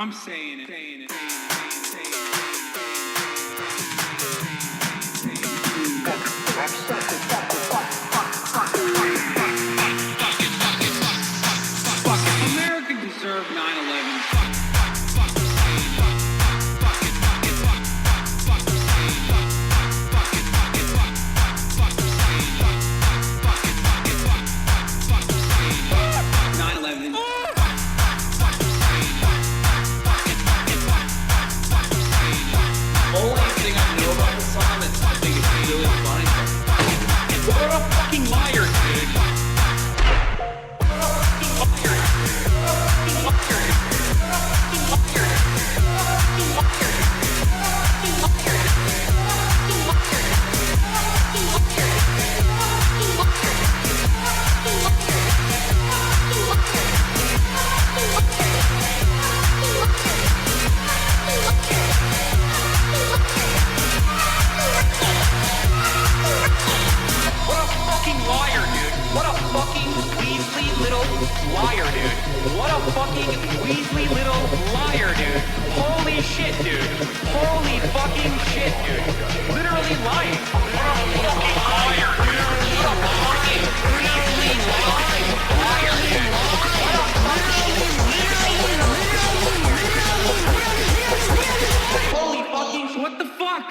I'm saying it. America deserved 9/11. Liar, dude. What a fucking Weasley little liar, dude. Holy shit, dude. Holy fucking shit, dude. Literally lying. What a fucking liar, dude. What a fucking Weasley liar, dude. What a fucking... Holy fucking... What the fuck?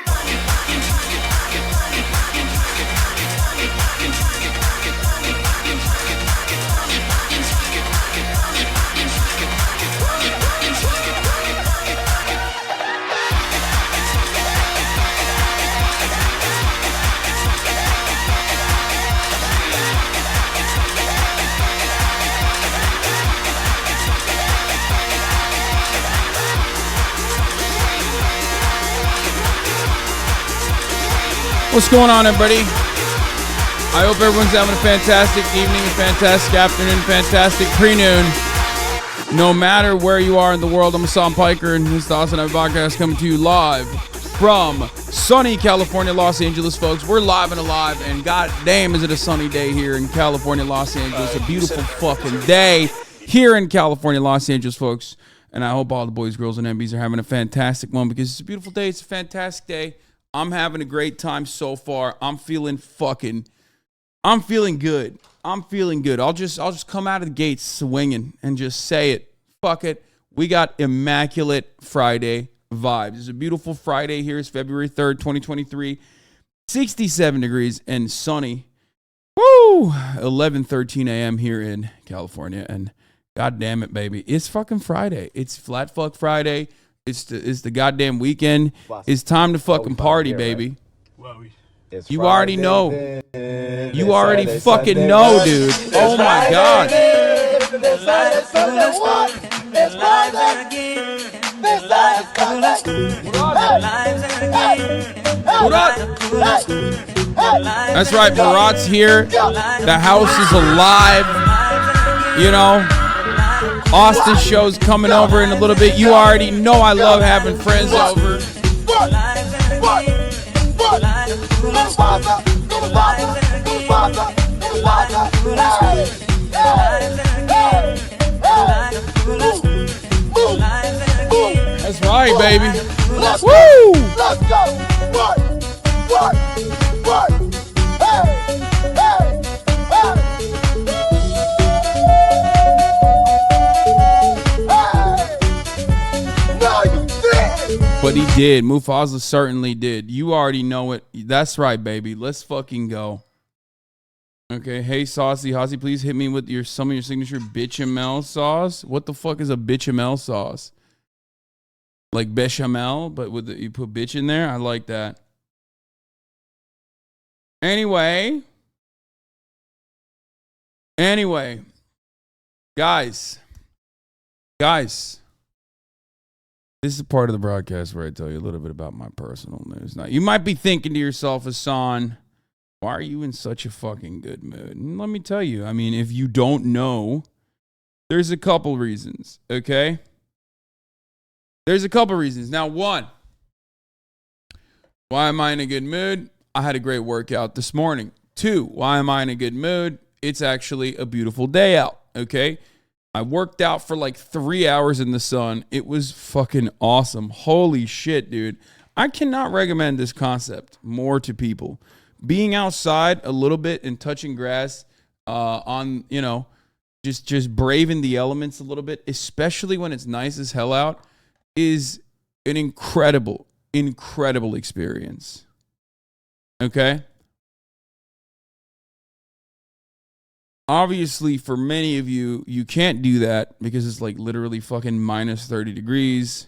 What's going on, everybody? I hope everyone's having a fantastic evening, a fantastic afternoon, fantastic pre-noon. No matter where you are in the world, I'm Hassan Piker, and this is the HasanAbi podcast coming to you live from sunny California, Los Angeles, folks. We're live and alive, and god damn is it a sunny day here in California, Los Angeles. A beautiful fucking day here in California, Los Angeles, folks. And I hope all the boys, girls, and MBs are having a fantastic one because it's a beautiful day. It's a fantastic day. I'm having a great time so far. I'm feeling good. I'm feeling good. I'll just come out of the gates swinging and just say it. Fuck it. We got immaculate Friday vibes. It's a beautiful Friday here. It's February 3rd, 2023. 67 degrees and sunny. Woo! 11:13 a.m. here in California. And god damn it, baby. It's fucking Friday. It's Flat Fuck Friday. It's the goddamn weekend. It's time to fucking party, baby. You already know. You already fucking know, dude. Oh my god. That's right, Murat's here. The house is alive. You know. Austin show's coming over in a little bit. You already know I love having friends over. That's right, baby. Woo! Let's go. What? But he did. Mufasa certainly did. You already know it. That's right, baby. Let's fucking go. Okay. Hey, Saucy Hossie, please hit me with some of your signature bechamel sauce. What the fuck is a bechamel sauce? Like bechamel, but you put bitch in there? I like that. Anyway. Guys. This is a part of the broadcast where I tell you a little bit about my personal news. Now, you might be thinking to yourself, Hassan, why are you in such a fucking good mood? And let me tell you, I mean, if you don't know, there's a couple reasons, okay? There's a couple reasons. Now, one, why am I in a good mood? I had a great workout this morning. Two, why am I in a good mood? It's actually a beautiful day out, okay? I worked out for like 3 hours in the sun. It was fucking awesome. Holy shit, dude. I cannot recommend this concept more to people. Being outside a little bit and touching grass on, just braving the elements a little bit, especially when it's nice as hell out, is an incredible experience. Okay? Obviously, for many of you, you can't do that because it's like literally fucking minus 30 degrees.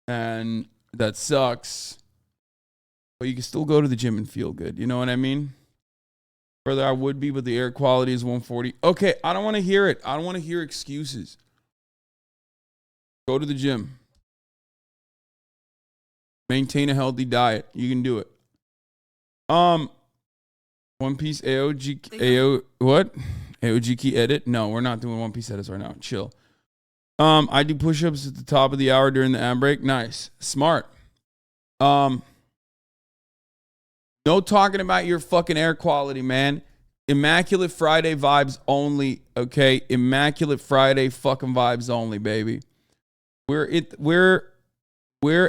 And that sucks. But you can still go to the gym and feel good. You know what I mean? Brother, I would be, but the air quality is 140. Okay, I don't want to hear it. I don't want to hear excuses. Go to the gym. Maintain a healthy diet. You can do it. One Piece AOG key edit? No, we're not doing One Piece edits right now. Chill. I do push-ups at the top of the hour during the ad break. Nice. Smart. No talking about your fucking air quality, man. Immaculate Friday vibes only, okay? Immaculate Friday fucking vibes only, baby. We're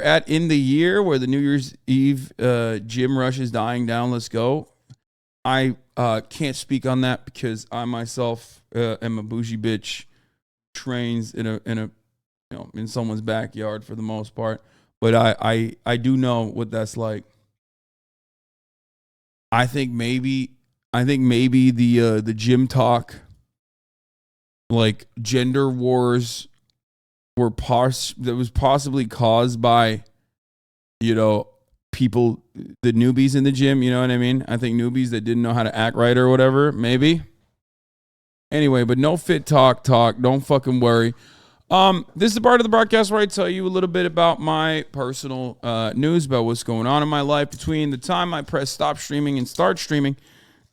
at in the year where the New Year's Eve gym rush is dying down. Let's go. I can't speak on that because I myself am a bougie bitch, trains in someone's backyard for the most part. But I do know what that's like. I think maybe the gym talk, like gender wars, that was possibly caused by, people, the newbies in the gym. You know what I mean? I think newbies that didn't know how to act right or whatever, maybe. Anyway, but no fit talk. Don't fucking worry. This is the part of the broadcast where I tell you a little bit about my personal news about what's going on in my life between the time I press stop streaming and start streaming.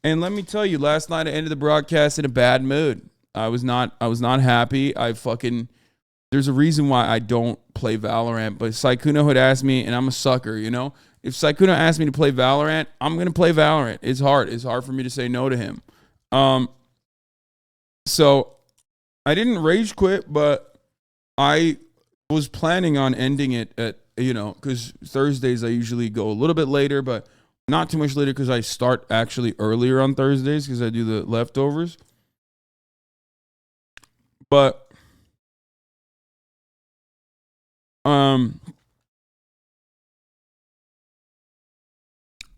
And let me tell you, last night I ended the broadcast in a bad mood. I was not happy. There's a reason why I don't play Valorant, but Saikuno had asked me, and I'm a sucker, If Saikuno asked me to play Valorant, I'm going to play Valorant. It's hard. It's hard for me to say no to him. So I didn't rage quit, but I was planning on ending it at, because Thursdays I usually go a little bit later, but not too much later because I start actually earlier on Thursdays because I do the leftovers. But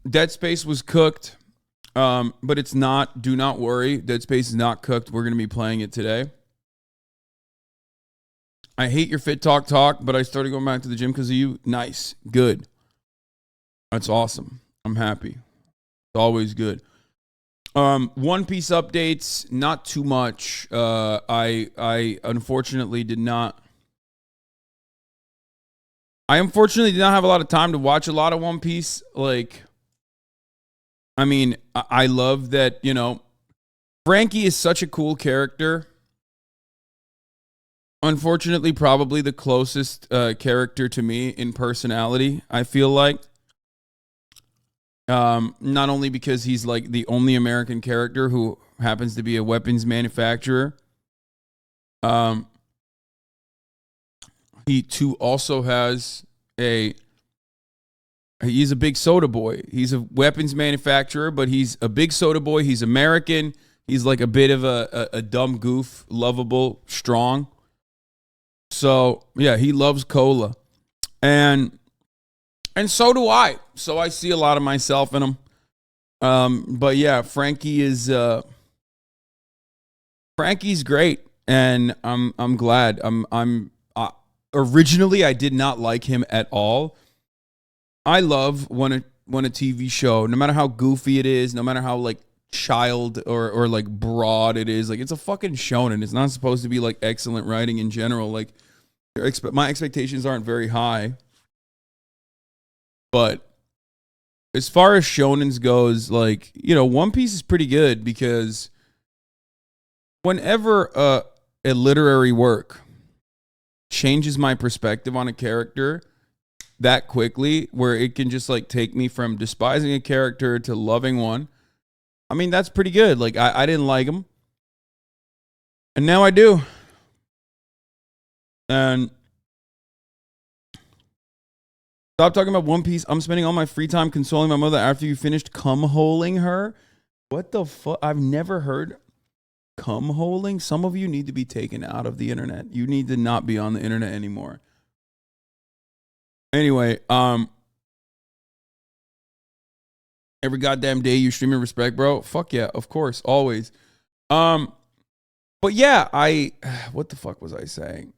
Dead Space was cooked, but it's not. Do not worry. Dead Space is not cooked. We're going to be playing it today. I hate your fit talk, but I started going back to the gym because of you. Nice. Good. That's awesome. I'm happy. It's always good. One Piece updates, not too much. I unfortunately did not have a lot of time to watch a lot of One Piece. I love that, Frankie is such a cool character. Unfortunately, probably the closest character to me in personality, I feel like. Not only because he's like the only American character who happens to be a weapons manufacturer. He too also has he's a big soda boy. He's a weapons manufacturer, but he's a big soda boy. He's American. He's like a bit of a dumb goof, lovable, strong. So, yeah, he loves cola. And so do I. So I see a lot of myself in him. But yeah, Frankie's great, and I'm glad. Originally I did not like him at all. I love when a TV show, no matter how goofy it is, no matter how like child or like broad it is, like it's a fucking shonen. It's not supposed to be like excellent writing in general. Like my expectations aren't very high. But as far as shonens goes, like, One Piece is pretty good because whenever a literary work changes my perspective on a character that quickly, where it can just like take me from despising a character to loving one, I mean, that's pretty good. Like, I didn't like him. And now I do. And stop talking about One Piece. I'm spending all my free time consoling my mother after you finished cum-holing her. What the fuck? I've never heard cum-holing. Some of you need to be taken out of the internet. You need to not be on the internet anymore. Anyway, every goddamn day you stream in respect, bro. Fuck yeah, of course, always. But yeah, what the fuck was I saying?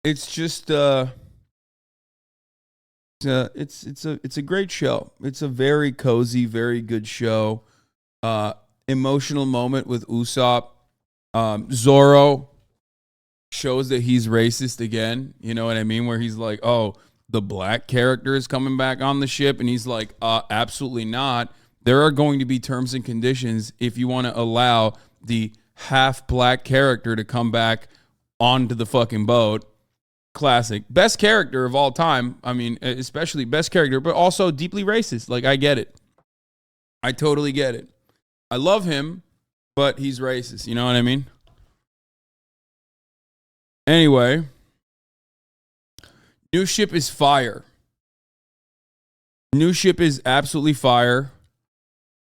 It's just it's a great show. It's a very cozy, very good show. Emotional moment with Usopp. Zoro shows that he's racist again. You know what I mean? Where he's like, oh, the black character is coming back on the ship. And he's like, absolutely not. There are going to be terms and conditions if you want to allow the half black character to come back onto the fucking boat. Classic. Best character of all time. I mean, especially best character, but also deeply racist. Like, I get it. I totally get it. I love him, but he's racist. You know what I mean? Anyway, new ship is fire. New ship is absolutely fire.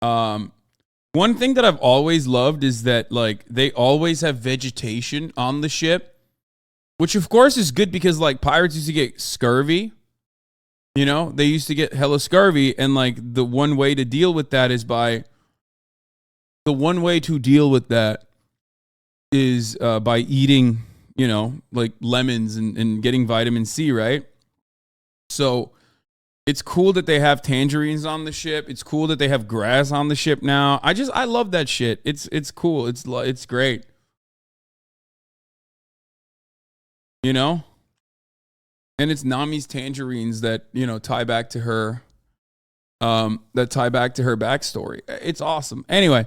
One thing that I've always loved is that, like, they always have vegetation on the ship, which of course is good because, like, pirates used to get scurvy. You know, they used to get hella scurvy, and like the one way to deal with that is by eating, you know, like lemons and getting vitamin C, right? So it's cool that they have tangerines on the ship. It's cool that they have grass on the ship now. I love that shit. It's cool. It's great. You know? And it's Nami's tangerines that, you know, tie back to her backstory. It's awesome. Anyway,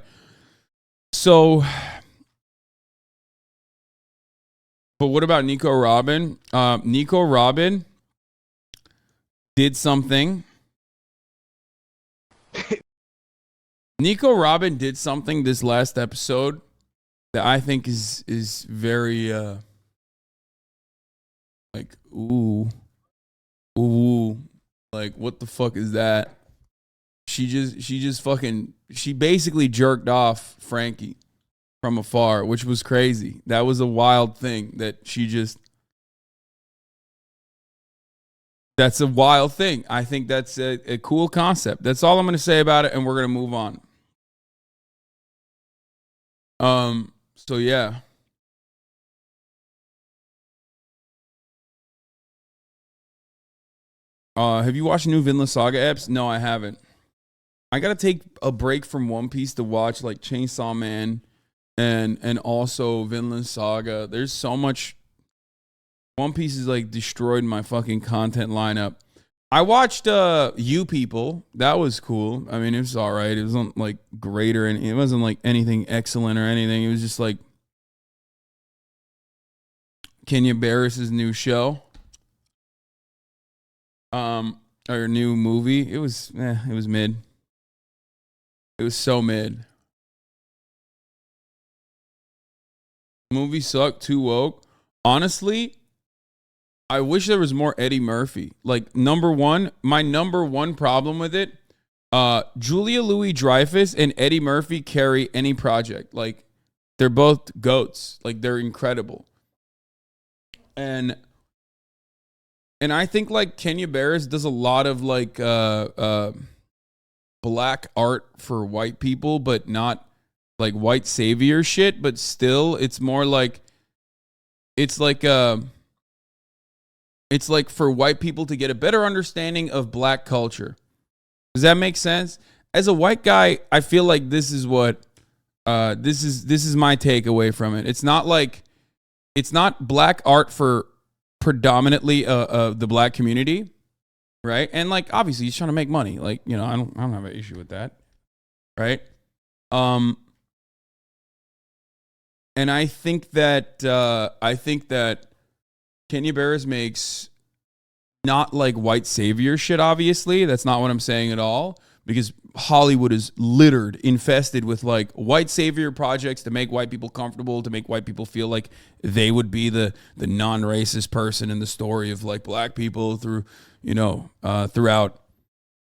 so but what about Nico Robin? Nico Robin did something. Nico Robin did something this last episode that I think is very like ooh, like what the fuck is that? She basically jerked off Frankie from afar, which was crazy. That was a wild thing that's a wild thing. I think that's a cool concept. That's all I'm going to say about it, and we're going to move on. So yeah. Have you watched new Vinland Saga eps? No, I haven't. I gotta take a break from One Piece to watch like Chainsaw Man and also Vinland Saga. There's so much. One Piece is like destroyed my fucking content lineup. I watched You People. That was cool. I mean, it was all right. It wasn't like great or anything. It wasn't like anything excellent or anything. It was just like Kenya Barris's new show. Or new movie. It was mid. It was so mid. Movie sucked, too woke. Honestly, I wish there was more Eddie Murphy. Like, my number one problem with it, Julia Louis-Dreyfus and Eddie Murphy carry any project. Like, they're both goats. Like, they're incredible. And I think like Kenya Barris does a lot of like black art for white people, but not like white savior shit. But still, it's more like it's like for white people to get a better understanding of black culture. Does that make sense? As a white guy, I feel like this is what this is my takeaway from it. It's not black art for predominantly the black community, right? And like obviously he's trying to make money. Like, you know, I don't have an issue with that, right? And I think that Kenya Barris makes not like white savior shit. Obviously, that's not what I'm saying at all. because Hollywood is littered, infested with like white savior projects to make white people comfortable, to make white people feel like they would be the non-racist person in the story of like black people through, throughout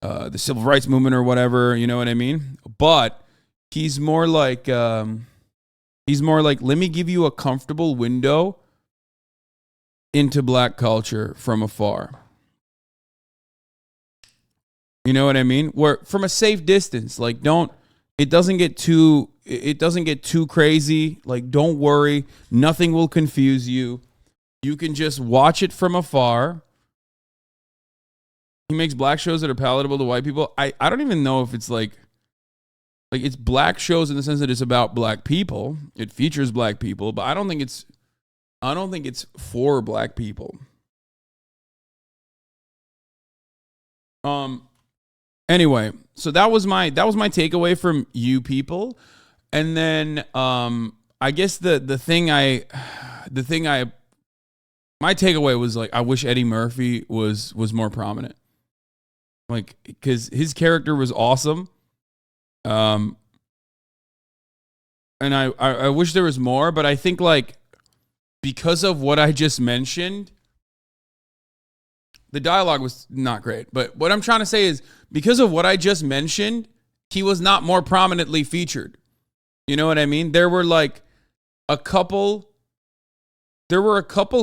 the civil rights movement or whatever, you know what I mean? But he's more like, let me give you a comfortable window into black culture from afar. You know what I mean? Where from a safe distance, like it doesn't get too crazy. Like, don't worry, nothing will confuse you. You can just watch it from afar. He makes black shows that are palatable to white people. I don't even know if it's like it's black shows in the sense that it's about black people. It features black people, but I don't think it's for black people. Anyway, so that was my takeaway from you people. And then I guess my takeaway was like, I wish Eddie Murphy was more prominent. Like, because his character was awesome. And I wish there was more, but I think like because of what I just mentioned, the dialogue was not great. But what I'm trying to say is because of what I just mentioned, he was not more prominently featured. You know what I mean? There were a couple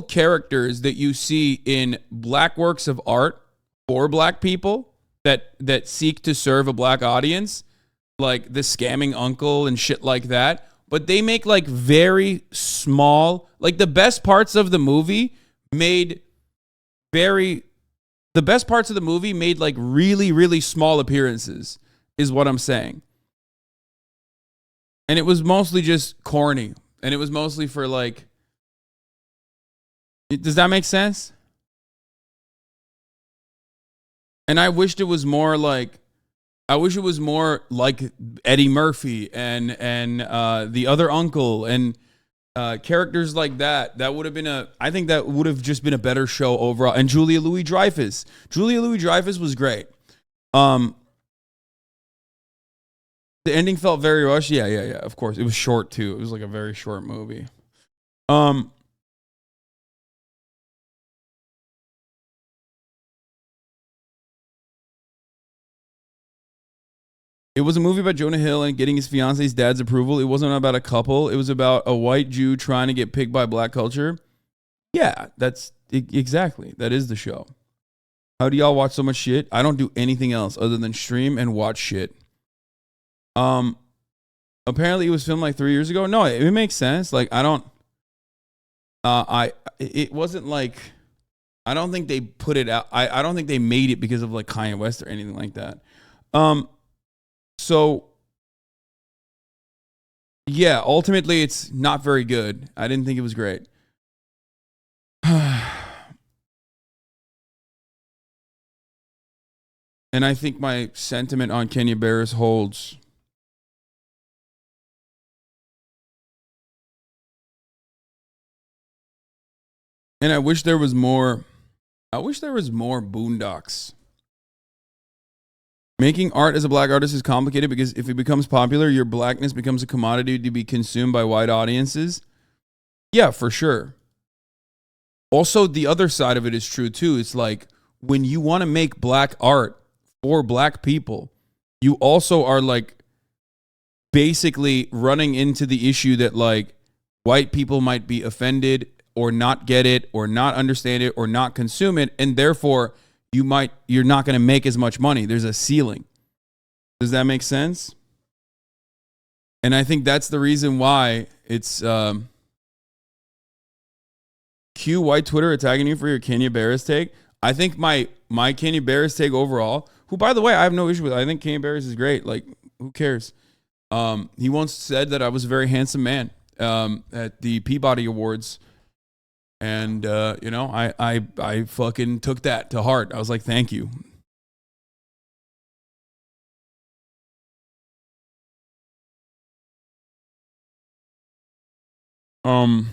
characters that you see in black works of art for black people that seek to serve a black audience, like the scamming uncle and shit like that. But they make like very small, like the best parts of the movie made like really, really small appearances is what I'm saying. And it was mostly just corny. And it was mostly for like, does that make sense? And I wished it was more like Eddie Murphy and the other uncle and characters like that. That would have been I think that would have just been a better show overall. And Julia Louis-Dreyfus. Julia Louis-Dreyfus was great. The ending felt very rushed. Yeah. Of course. It was short too. It was like a very short movie. It was a movie about Jonah Hill and getting his fiance's dad's approval. It wasn't about a couple. It was about a white Jew trying to get picked by black culture. Yeah, that's exactly. That is the show. How do y'all watch so much shit? I don't do anything else other than stream and watch shit. Apparently it was filmed like 3 years ago. No, it makes sense. Like I don't. It wasn't like. I don't think they put it out. I don't think they made it because of like Kanye West or anything like that. So, yeah, ultimately, it's not very good. I didn't think it was great. And I think my sentiment on Kenya Barris holds. And I wish there was more. I wish there was more Boondocks. Making art as a black artist is complicated because if it becomes popular, your blackness becomes a commodity to be consumed by white audiences. Yeah, for sure. Also, the other side of it is true too. It's like when you want to make black art for black people, you also are like basically running into the issue that like white people might be offended or not get it or not understand it or not consume it, and therefore you're not going to make as much money. There's a ceiling. Does that make sense? And I think that's the reason why it's Q white Twitter attacking you for your Kenya Barris take. I think my Kenya Barris take overall, who by the way I have no issue with. I think Kenya Barris is great. Like who cares? He once said that I was a very handsome man at the Peabody Awards. And, I fucking took that to heart. I was like, thank you. The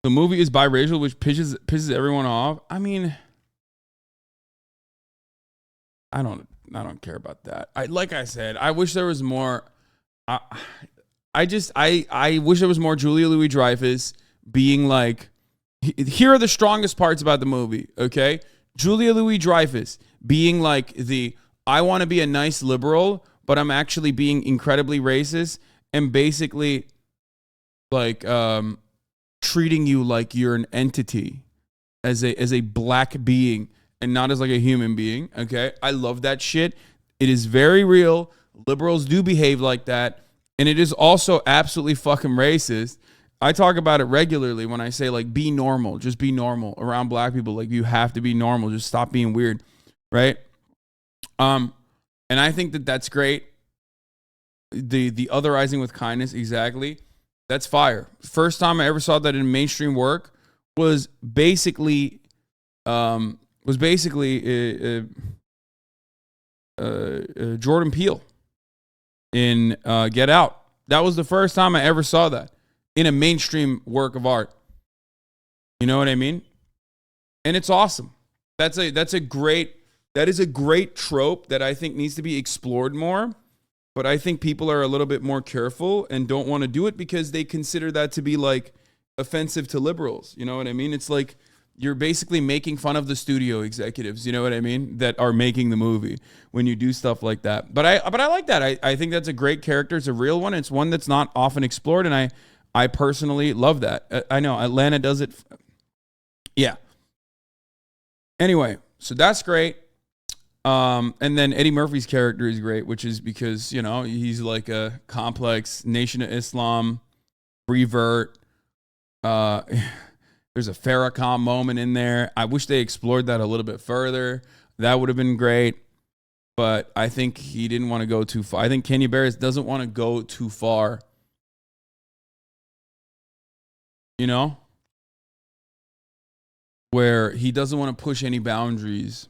movie is biracial, which pisses everyone off. I mean, I don't care about that. Like I said, I wish there was more. I wish there was more Julia Louis-Dreyfus being like, here are the strongest parts about the movie, okay? Julia Louis-Dreyfus being like I want to be a nice liberal, but I'm actually being incredibly racist and basically like treating you like you're an entity as a black being and not as like a human being, okay? I love that shit. It is very real. Liberals do behave like that. And it is also absolutely fucking racist. I talk about it regularly when I say, like, be normal. Just be normal around black people. Like, you have to be normal. Just stop being weird, right? And I think that that's great. The otherizing with kindness, exactly. That's fire. First time I ever saw that in mainstream work was basically Jordan Peele in Get Out. That was the first time I ever saw that in a mainstream work of art. You know what I mean? And it's awesome. That is a great trope that I think needs to be explored more. But I think people are a little bit more careful and don't want to do it because they consider that to be like offensive to liberals. You know what I mean? It's like you're basically making fun of the studio executives, you know what I mean, that are making the movie when you do stuff like that. But I like that. I think that's a great character. It's a real one. It's one that's not often explored, and I personally love that. I know Atlanta does it. Yeah. Anyway, so that's great. And then Eddie Murphy's character is great, which is because, you know, he's like a complex Nation of Islam revert. There's a Farrakhan moment in there. I wish they explored that a little bit further. That would have been great. But I think he didn't want to go too far. I think Kenya Barris doesn't want to go too far. You know? Where he doesn't want to push any boundaries.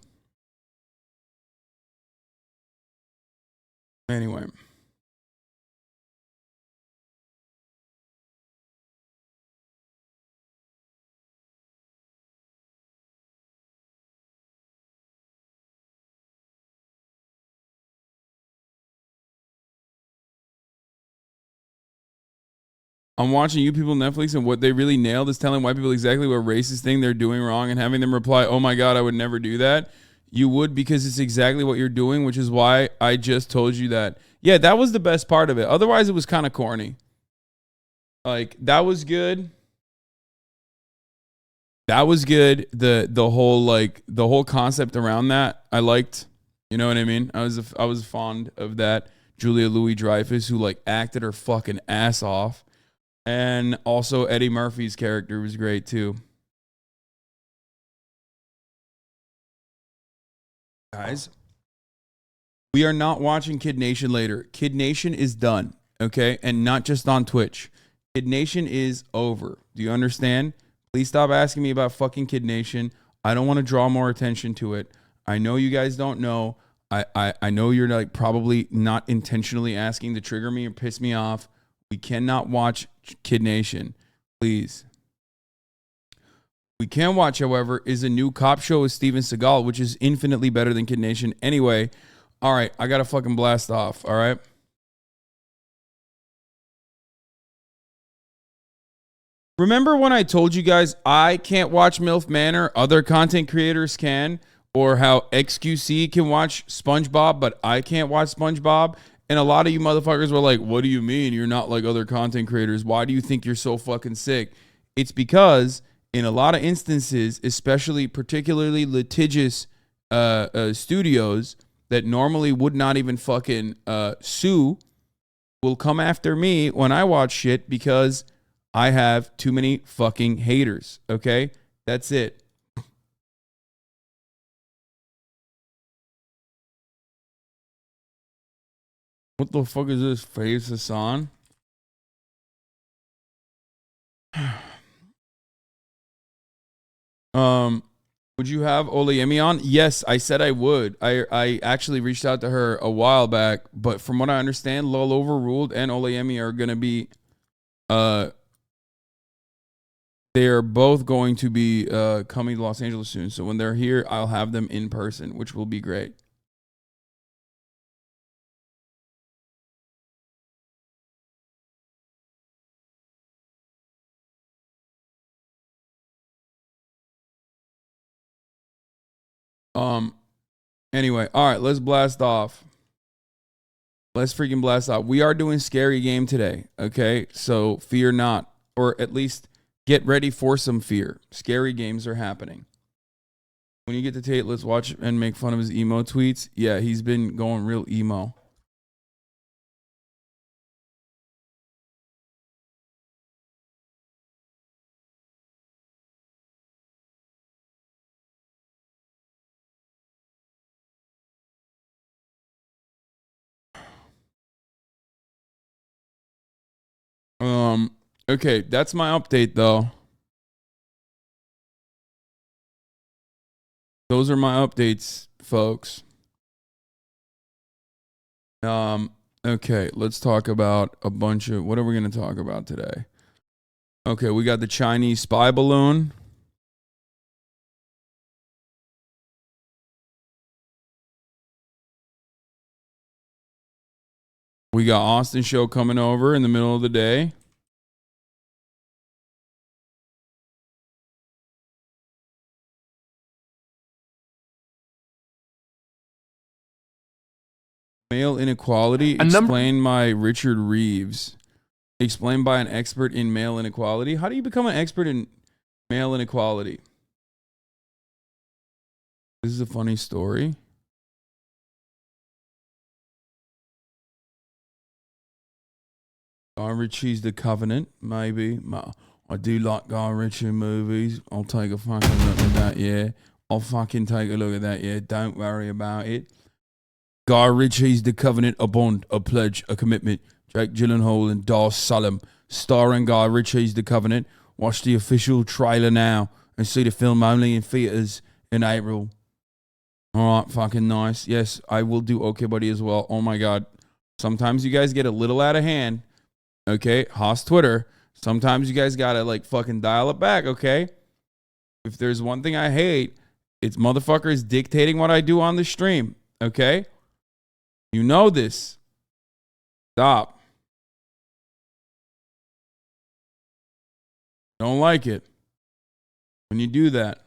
Anyway. I'm watching You People Netflix, and what they really nailed is telling white people exactly what racist thing they're doing wrong and having them reply, oh my God, I would never do that. You would, because it's exactly what you're doing, which is why I just told you that. Yeah, that was the best part of it. Otherwise, it was kind of corny. Like, that was good. That was good. The whole concept around that, I liked. You know what I mean? I was fond of that. Julia Louis-Dreyfus, who like acted her fucking ass off. And also Eddie Murphy's character was great too. Guys, we are not watching Kid Nation later. Kid Nation is done, okay? And not just on Twitch. Kid Nation is over. Do you understand? Please stop asking me about fucking Kid Nation. I don't want to draw more attention to it. I know you guys don't know. I know you're like probably not intentionally asking to trigger me or piss me off. We cannot watch Kid Nation, please. We can watch, however, is a new cop show with Steven Seagal, which is infinitely better than Kid Nation. Anyway, all right, I got to fucking blast off, all right? Remember when I told you guys I can't watch MILF Manor, other content creators can, or how XQC can watch SpongeBob, but I can't watch SpongeBob? And a lot of you motherfuckers were like, what do you mean you're not like other content creators? Why do you think you're so fucking sick? It's because in a lot of instances, especially particularly litigious studios that normally would not even fucking sue will come after me when I watch shit because I have too many fucking haters. Okay? That's it. What the fuck is this? Faves Hassan? Would you have Olayemi on? Yes, I said I would. I actually reached out to her a while back, but from what I understand, Lol Overruled and Olayemi are gonna be they're both going to be coming to Los Angeles soon. So when they're here, I'll have them in person, which will be great. Anyway, all right, let's blast off. Let's freaking blast off. We are doing scary game today, okay? So fear not, or at least get ready for some fear. Scary games are happening. When you get to Tate, let's watch and make fun of his emo tweets. Yeah, he's been going real emo. Okay, that's my update though. Those are my updates, folks. Okay, let's talk about a bunch of what are we going to talk about today? Okay, we got the Chinese spy balloon. We got Austin Show coming over in the middle of the day. Male inequality explained by Richard Reeves. Explained by an expert in male inequality. How do you become an expert in male inequality? This is a funny story. Guy Ritchie's The Covenant, maybe. I do like Guy Ritchie movies. I'll take a fucking look at that, yeah. I'll fucking take a look at that, yeah. Don't worry about it. Guy Ritchie's The Covenant, a bond, a pledge, a commitment. Jake Gyllenhaal and Dar Salam, starring Guy Ritchie's The Covenant. Watch the official trailer now and see the film only in theaters in April. All right, fucking nice. Yes, I will do Okay Buddy as well. Oh my God. Sometimes you guys get a little out of hand. Okay, Haas Twitter. Sometimes you guys gotta like fucking dial it back, okay? If there's one thing I hate, it's motherfuckers dictating what I do on the stream, okay? You know this. Stop. Don't like it when you do that.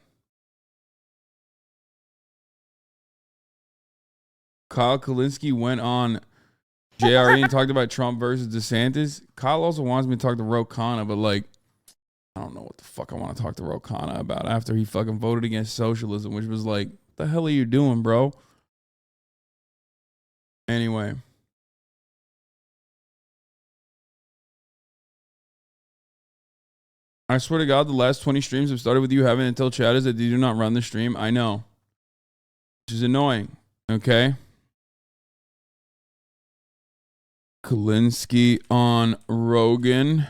Kyle Kalinske went on JRE and talked about Trump versus DeSantis. Kyle also wants me to talk to Ro Khanna, but like, I don't know what the fuck I want to talk to Ro Khanna about after he fucking voted against socialism, which was like, what the hell are you doing, bro? Anyway. I swear to God, the last 20 streams have started with you having to tell chatters that they do not run the stream. I know. Which is annoying. Okay. Kalinske on Rogan.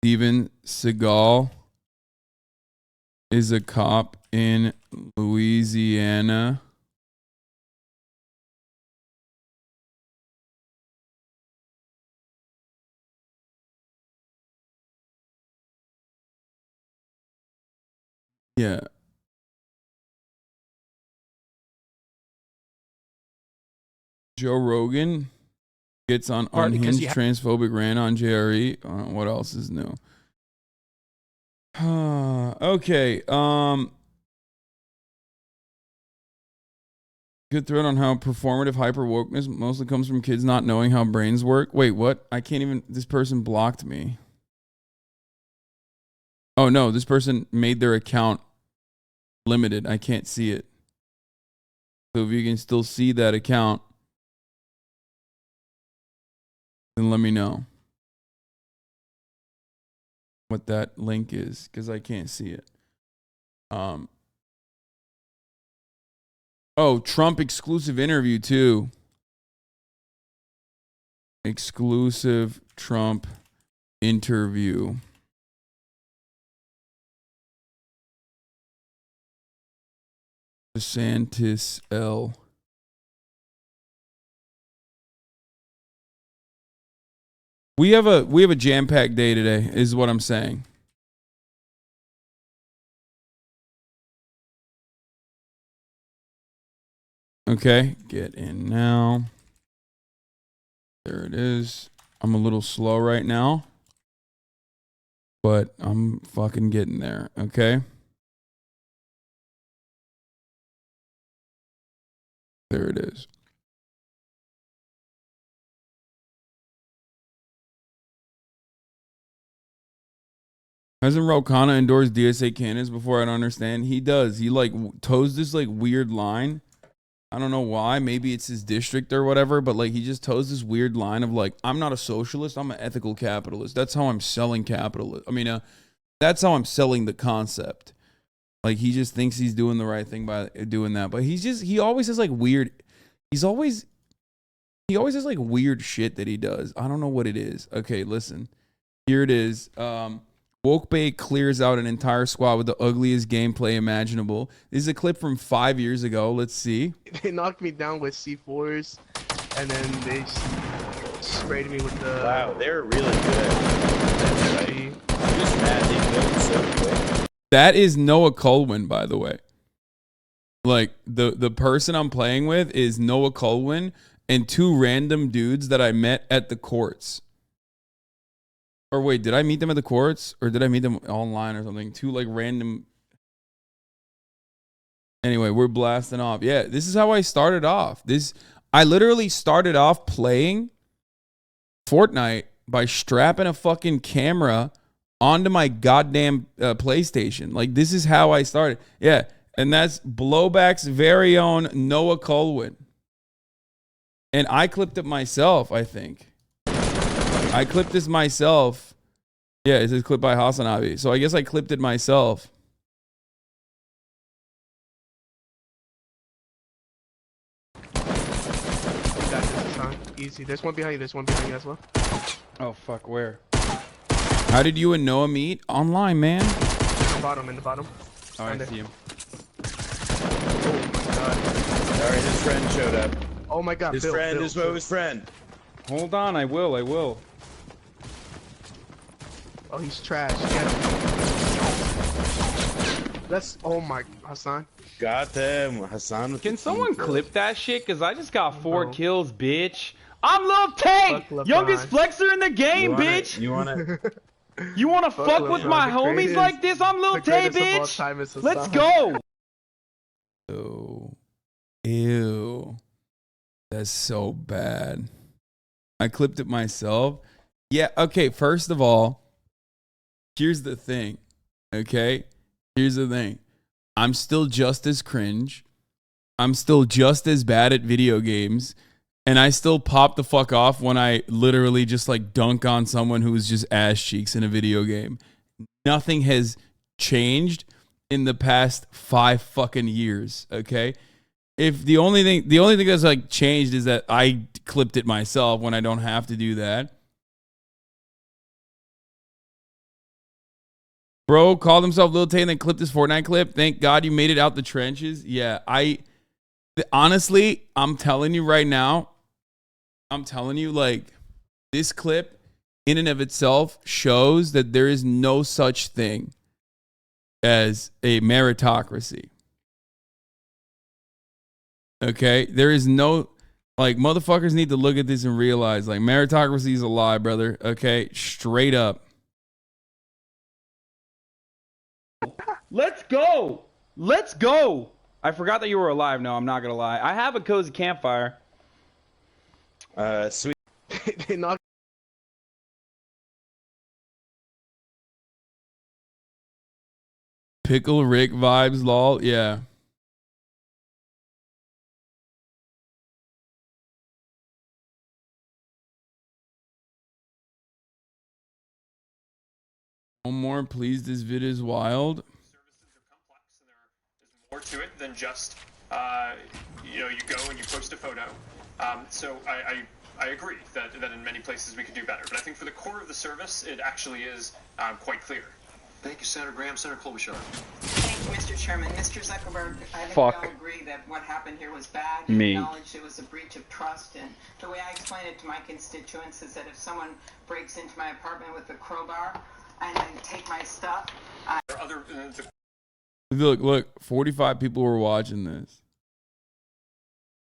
Steven Seagal is a cop in Louisiana. Yeah. Joe Rogan gets on unhinged transphobic rant on JRE. What else is new? Okay. Good thread on how performative hyper wokeness mostly comes from kids not knowing how brains work. Wait, what? I can't even. This person blocked me. Oh no, this person made their account limited. I can't see it. So if you can still see that account, then let me know what that link is, because I can't see it. Oh, Trump exclusive interview too. Exclusive Trump interview. DeSantis L. We have a jam-packed day today, is what I'm saying. Okay, get in now. There it is. I'm a little slow right now, but I'm fucking getting there, okay? There it is. Hasn't Rokana endorsed DSA cannons before? I don't understand. He does. He like toes this like weird line. I don't know why. Maybe it's his district or whatever, but like he just toes this weird line of like, I'm not a socialist, I'm an ethical capitalist. That's how I'm selling capitalism. I mean, that's how I'm selling the concept. Like he just thinks he's doing the right thing by doing that, but he always has like weird. He always has like weird shit that he does. I don't know what it is. Okay, listen. Here it is. Woke Bay clears out an entire squad with the ugliest gameplay imaginable. This is a clip from 5 years ago. Let's see. They knocked me down with C4s, and then they sprayed me with the... Wow, they're really good. I'm just mad they built so quick. That is Noah Colwyn, by the way. Like, the person I'm playing with is Noah Colwyn and two random dudes that I met at the courts. Or wait, did I meet them at the courts? Or did I meet them online or something? Two like random... Anyway, we're blasting off. Yeah, this is how I started off. I literally started off playing Fortnite by strapping a fucking camera onto my goddamn PlayStation. Like, this is how I started. Yeah, and that's Blowback's very own Noah Colwyn. And I clipped it myself, I think. I clipped this myself. Yeah, it says clip by HasanAbi. So I guess I clipped it myself. Easy. There's one behind you. There's one behind you as well. Oh, fuck. Where? How did you and Noah meet? Online, man. In the bottom. Oh, I see him. Oh, my God. Sorry, his friend showed up. Oh, my God. His friend is Mo's friend. Hold on. I will. Oh, he's trash. Get him. That's... Oh, my... Hasan. Got them. Hasan with Can the someone team, clip that shit? Cause I just got 4 kills, bitch. I'm Lil Tay, youngest flexer in the game, bitch. You wanna? You wanna fuck with my homies like this? I'm Lil Tay, bitch. Let's go. Ew. That's so bad. I clipped it myself. Yeah, okay, first of all, here's the thing. Okay? Here's the thing. I'm still just as cringe. I'm still just as bad at video games. And I still pop the fuck off when I literally just like dunk on someone who's just ass cheeks in a video game. Nothing has changed in the past 5 fucking years. Okay? If the only thing that's like changed is that I clipped it myself when I don't have to do that. Bro called himself Lil Tay and then clipped this Fortnite clip. Thank God you made it out the trenches. Yeah, honestly, I'm telling you right now, like, this clip in and of itself shows that there is no such thing as a meritocracy. Okay? There is no, like, motherfuckers need to look at this and realize, like, meritocracy is a lie, brother. Okay? Straight up. Let's go. Let's go. I forgot that you were alive. No, I'm not gonna lie. I have a cozy campfire. Sweet. They knocked... Pickle Rick vibes, lol. Yeah. One more, please. This vid is wild. Services are complex, and there's more to it than just you go and you post a photo. So I agree that in many places we could do better, but I think for the core of the service, it actually is quite clear. Thank you, Senator Graham. Senator Klobuchar. Thank you, Mr. Chairman. Mr. Zuckerberg, I think Fuck. we all agree that what happened here was bad. Me. Acknowledged it was a breach of trust, and the way I explain it to my constituents is that if someone breaks into my apartment with a crowbar and then take my stuff, Look, 45 people were watching this.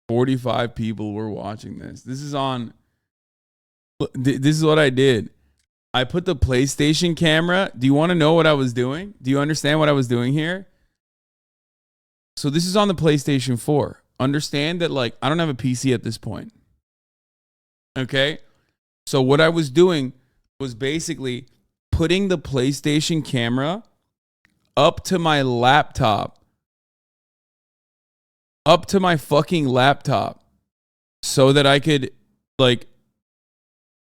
45 people were watching this. This is on. This is what I did. I put the PlayStation camera. Do you want to know what I was doing? Do you understand what I was doing here? So this is on the PlayStation 4. understand that like I don't have a PC at this point. Okay? So what I was doing was basically putting the PlayStation camera up to my laptop. Up to my fucking laptop. So that I could like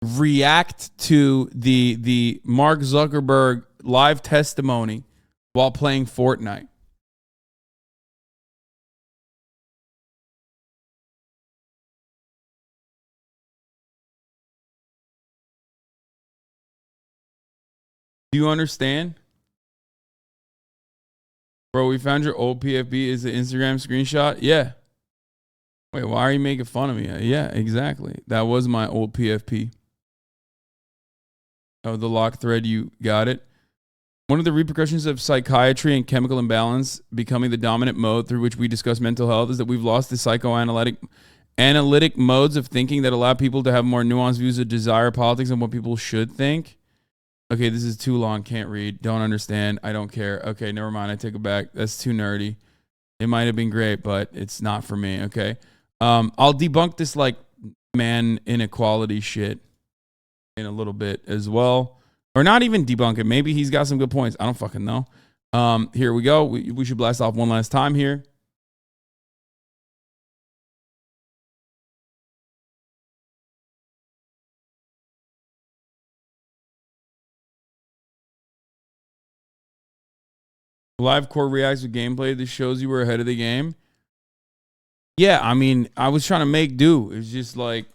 react to the Mark Zuckerberg live testimony while playing Fortnite. Do you understand? Bro, we found your old PFB. Is the Instagram screenshot? Yeah. Wait, why are you making fun of me? Yeah, exactly. That was my old PFP. Oh, the lock thread, you got it. One of the repercussions of psychiatry and chemical imbalance becoming the dominant mode through which we discuss mental health is that we've lost the analytic modes of thinking that allow people to have more nuanced views of desire, politics, and what people should think. Okay, this is too long. Can't read. Don't understand. I don't care. Okay, never mind. I take it back. That's too nerdy. It might have been great, but it's not for me. Okay. I'll debunk this like man inequality shit in a little bit as well. Or not even debunk it. Maybe he's got some good points. I don't fucking know. Here we go. We should blast off one last time here. Live core reacts with gameplay. This shows you were ahead of the game. Yeah, I mean, I was trying to make do. It's just like,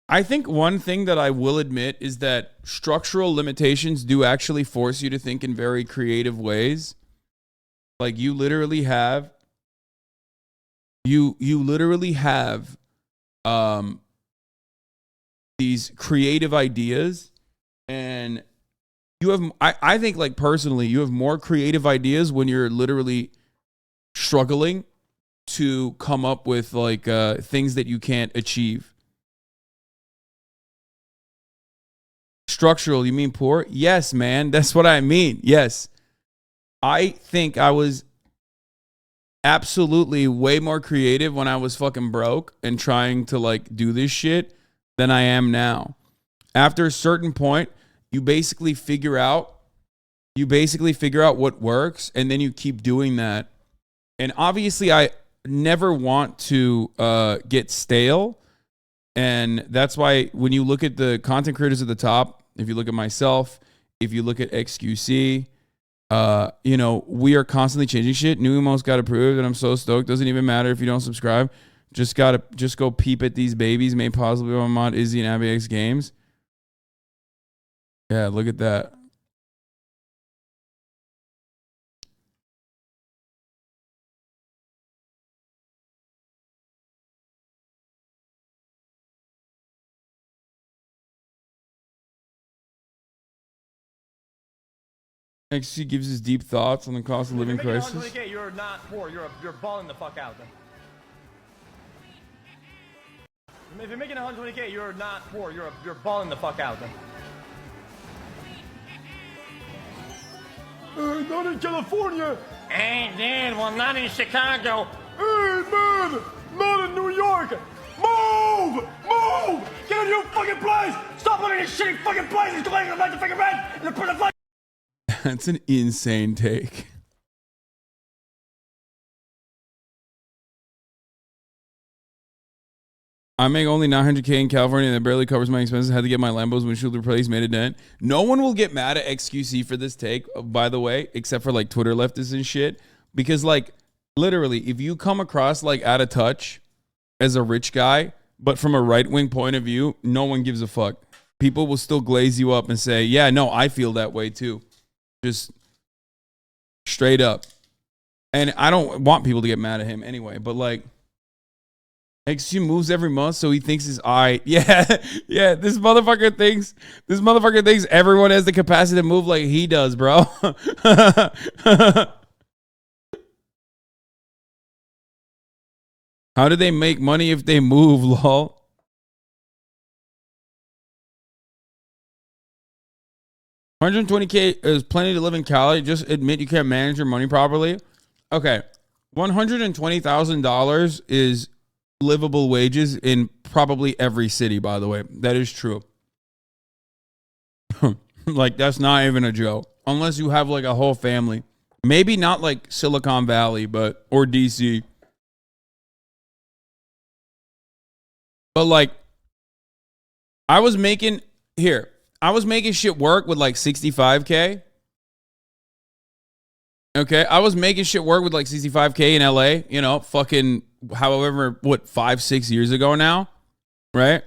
I think one thing that I will admit is that structural limitations do actually force you to think in very creative ways. Like you literally have these creative ideas, and you have I think like personally you have more creative ideas when you're literally struggling to come up with like things that you can't achieve. Structural, you mean poor? Yes, man. That's what I mean. Yes. I think I was absolutely way more creative when I was fucking broke and trying to like do this shit than I am now. After a certain point, you basically figure out what works, and then you keep doing that. And obviously I never want to get stale. And that's why when you look at the content creators at the top, if you look at myself, if you look at XQC, we are constantly changing shit. New Emo's got approved, and I'm so stoked. Doesn't even matter if you don't subscribe. Just go peep at these babies made possible by my mod Izzy and Abby X Games. Yeah, look at that. XQC gives his deep thoughts on the cost of living crisis. You're not poor. You're balling the fuck out. If you're making 120K, you're not poor. You're balling the fuck out. Not in California. Hey, Dan. Well, not in Chicago. Hey, man. Not in New York. Move! Get out of your fucking place! Stop living in shitty fucking places! Complaining about the fucking rent and the fucking. That's an insane take. I make only 900K in California and that barely covers my expenses. Had to get my Lambo's windshield replaced, made a dent. No one will get mad at XQC for this take, by the way, except for like Twitter leftists and shit. Because like literally, if you come across like out of touch as a rich guy, but from a right-wing point of view, no one gives a fuck. People will still glaze you up and say, yeah, no, I feel that way too. Just straight up. And I don't want people to get mad at him anyway, but like XQ moves every month, so he thinks it's alright. Yeah, this motherfucker thinks everyone has the capacity to move like he does, bro. How do they make money if they move, lol? $120K is plenty to live in Cali. Just admit you can't manage your money properly. okay, $120,000 is livable wages in probably every city, by the way. That is true. Like, that's not even a joke. Unless you have like a whole family. Maybe not like Silicon Valley, but or DC. But like, I was making shit work with like 65K. Okay, I was making shit work with like 65K in LA, you know, fucking however, 5-6 years ago now, right?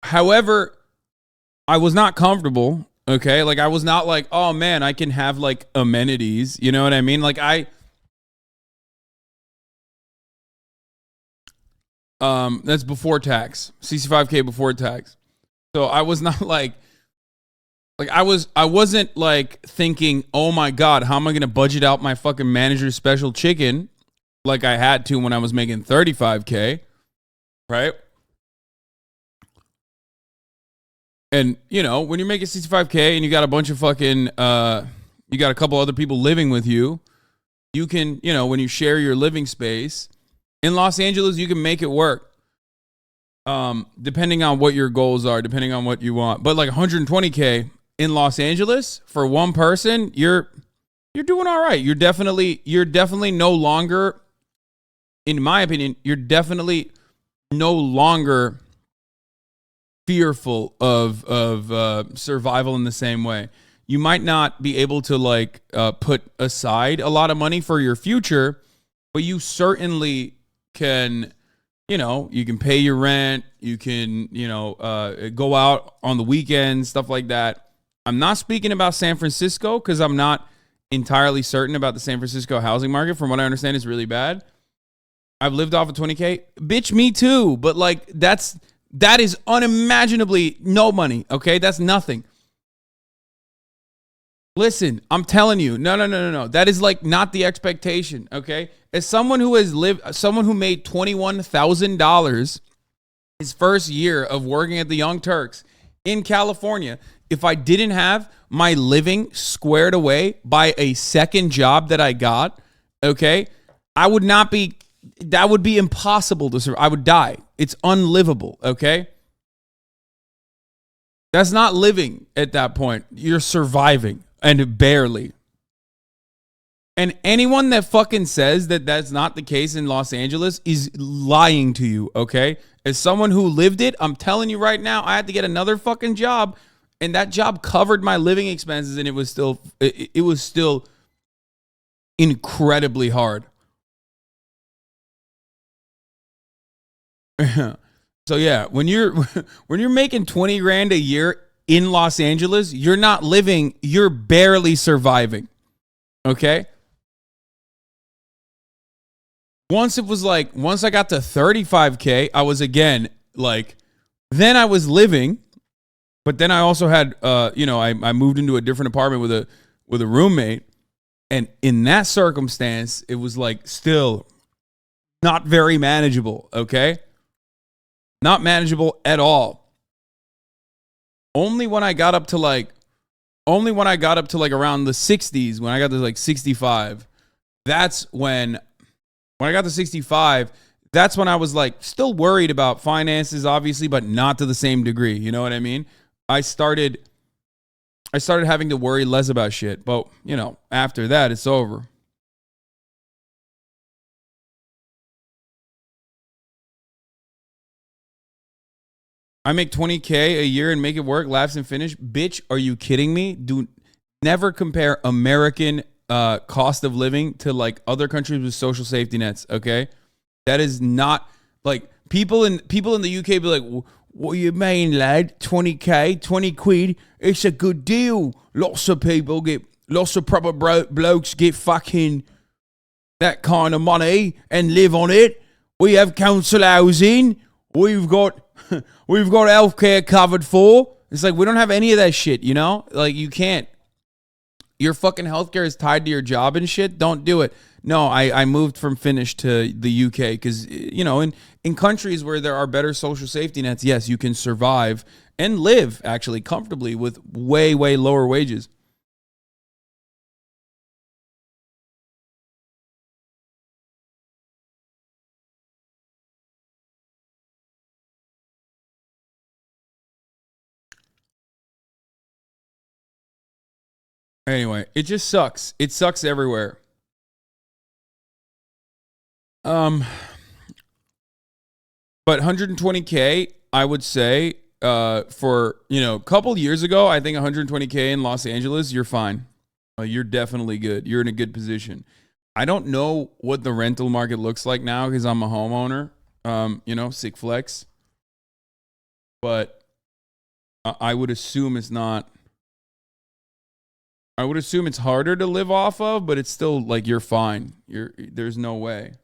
However, I was not comfortable, okay? Like, I was not like, oh man, I can have like amenities, you know what I mean? Like, that's before tax, 65K before tax. So I was not like I wasn't like thinking, oh my God, how am I going to budget out my fucking manager's special chicken like I had to when I was making 35K, right? And, you know, when you're making 65K and you got a bunch of fucking, you got a couple other people living with you, you can, you know, when you share your living space in Los Angeles, you can make it work. Depending on what your goals are, depending on what you want. But like 120K in Los Angeles for one person, you're doing all right. You're definitely no longer, in my opinion, you're definitely no longer fearful of survival in the same way. You might not be able to like put aside a lot of money for your future, but you certainly can, you know, you can pay your rent, you can, you know, go out on the weekends, stuff like that. I'm not speaking about San Francisco because I'm not entirely certain about the San Francisco housing market. From what I understand, it's really bad. I've lived off of 20K. Bitch, me too. But like, that is unimaginably no money, okay? That's nothing. Listen, I'm telling you, no. That is like not the expectation, okay? As someone who made $21,000 his first year of working at the Young Turks in California, if I didn't have my living squared away by a second job that I got, okay, that would be impossible to survive. I would die. It's unlivable, okay? That's not living at that point. You're surviving, and barely. And anyone that fucking says that that's not the case in Los Angeles is lying to you, okay? As someone who lived it, I'm telling you right now, I had to get another fucking job, and that job covered my living expenses, and it was still incredibly hard. So yeah, when you're making 20 grand a year in Los Angeles, you're not living, you're barely surviving. Okay? Once I got to 35K, I was again like, then I was living, but then I also had I moved into a different apartment with a roommate, and in that circumstance, it was like still not very manageable, okay? Not manageable at all. Only when I got up to like around the 60s, when I got to like 65, that's when I got to 65, that's when I was like still worried about finances, obviously, but not to the same degree. You know what I mean? I started having to worry less about shit, but you know, after that, it's over. I make 20K a year and make it work, laughs and finish. Bitch, are you kidding me? Never compare American cost of living to like other countries with social safety nets, okay? That is not like people in the UK be like, what you mean, lad? 20K, 20 quid, it's a good deal. Lots of proper blokes get fucking that kind of money and live on it. We have council housing. We've got healthcare covered for. It's like, we don't have any of that shit, you know? Like, you can't. Your fucking healthcare is tied to your job and shit. Don't do it. No, I moved from Finnish to the UK because, you know, in countries where there are better social safety nets, yes, you can survive and live actually comfortably with way, way lower wages. Anyway, it just sucks. It sucks everywhere. But 120K, I would say, for, a couple years ago, I think 120K in Los Angeles, you're fine. You're definitely good. You're in a good position. I don't know what the rental market looks like now because I'm a homeowner, sick flex. But I would assume it's not. I would assume it's harder to live off of, but it's still like you're fine. There's no way.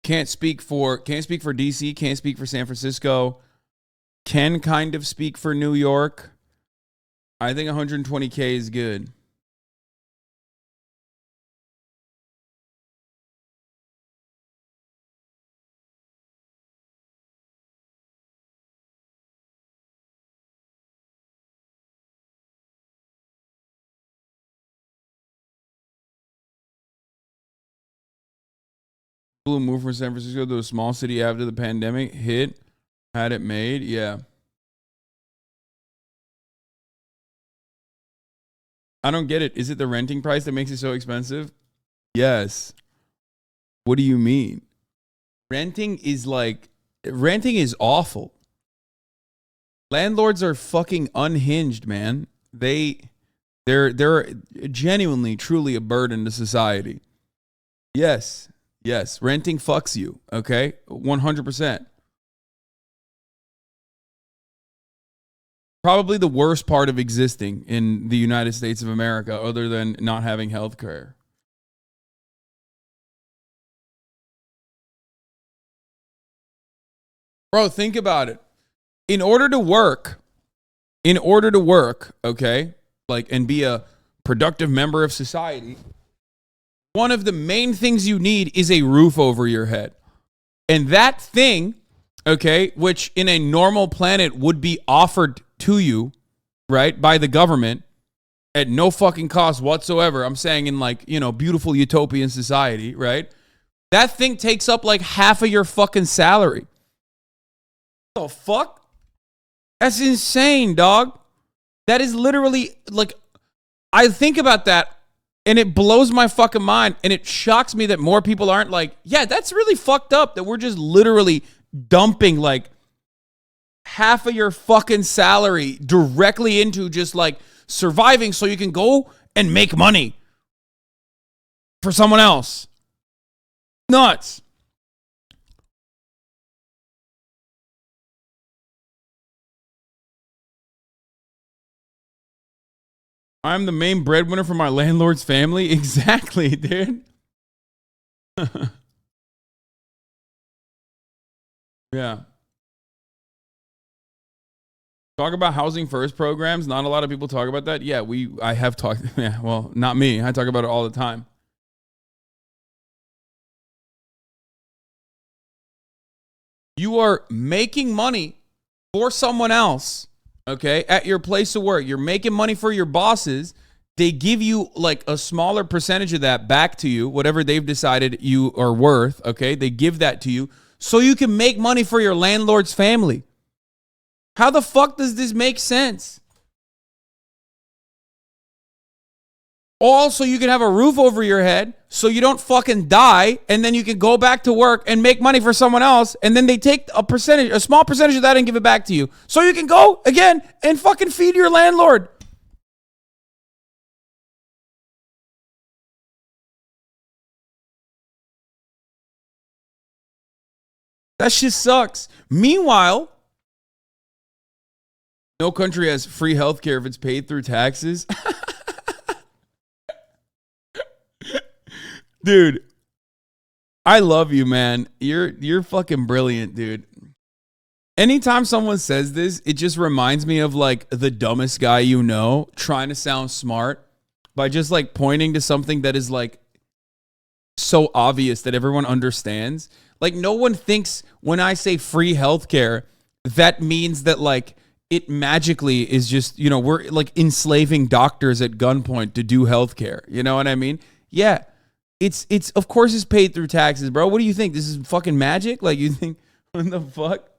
Can't speak for DC, can't speak for San Francisco. Can kind of speak for New York. I think 120K is good. People who moved from San Francisco to a small city after the pandemic hit, had it made. Yeah. I don't get it. Is it the renting price that makes it so expensive? Yes. What do you mean? Renting is awful. Landlords are fucking unhinged, man. They're genuinely, truly a burden to society. Yes. Renting fucks you. Okay. 100%. Probably the worst part of existing in the United States of America, other than not having health care. Bro, think about it. In order to work, okay, and be a productive member of society, one of the main things you need is a roof over your head. And that thing, okay, which in a normal planet would be offered to you, right, by the government at no fucking cost whatsoever. I'm saying in beautiful utopian society, right? That thing takes up like half of your fucking salary. What the fuck? That's insane, dog. That is literally I think about that and it blows my fucking mind, and it shocks me that more people aren't like, yeah, that's really fucked up that we're just literally dumping half of your fucking salary directly into just surviving so you can go and make money for someone else. Nuts. I'm the main breadwinner for my landlord's family. Exactly, dude. Yeah. Talk about housing first programs. Not a lot of people talk about that. Yeah, I have talked. Yeah, well, not me. I talk about it all the time. You are making money for someone else, okay, at your place of work. You're making money for your bosses. They give you a smaller percentage of that back to you, whatever they've decided you are worth, okay? They give that to you so you can make money for your landlord's family. How the fuck does this make sense? Also, you can have a roof over your head so you don't fucking die, and then you can go back to work and make money for someone else, and then they take a small percentage of that and give it back to you. So you can go again and fucking feed your landlord. That shit sucks. Meanwhile, no country has free healthcare if it's paid through taxes. Dude, I love you, man. You're fucking brilliant, dude. Anytime someone says this, it just reminds me of the dumbest guy trying to sound smart by just pointing to something that is so obvious that everyone understands. No one thinks when I say free healthcare, that means that it magically is just, we're enslaving doctors at gunpoint to do healthcare. You know what I mean? Yeah. It's of course it's paid through taxes, bro. What do you think? This is fucking magic? You think, what the fuck?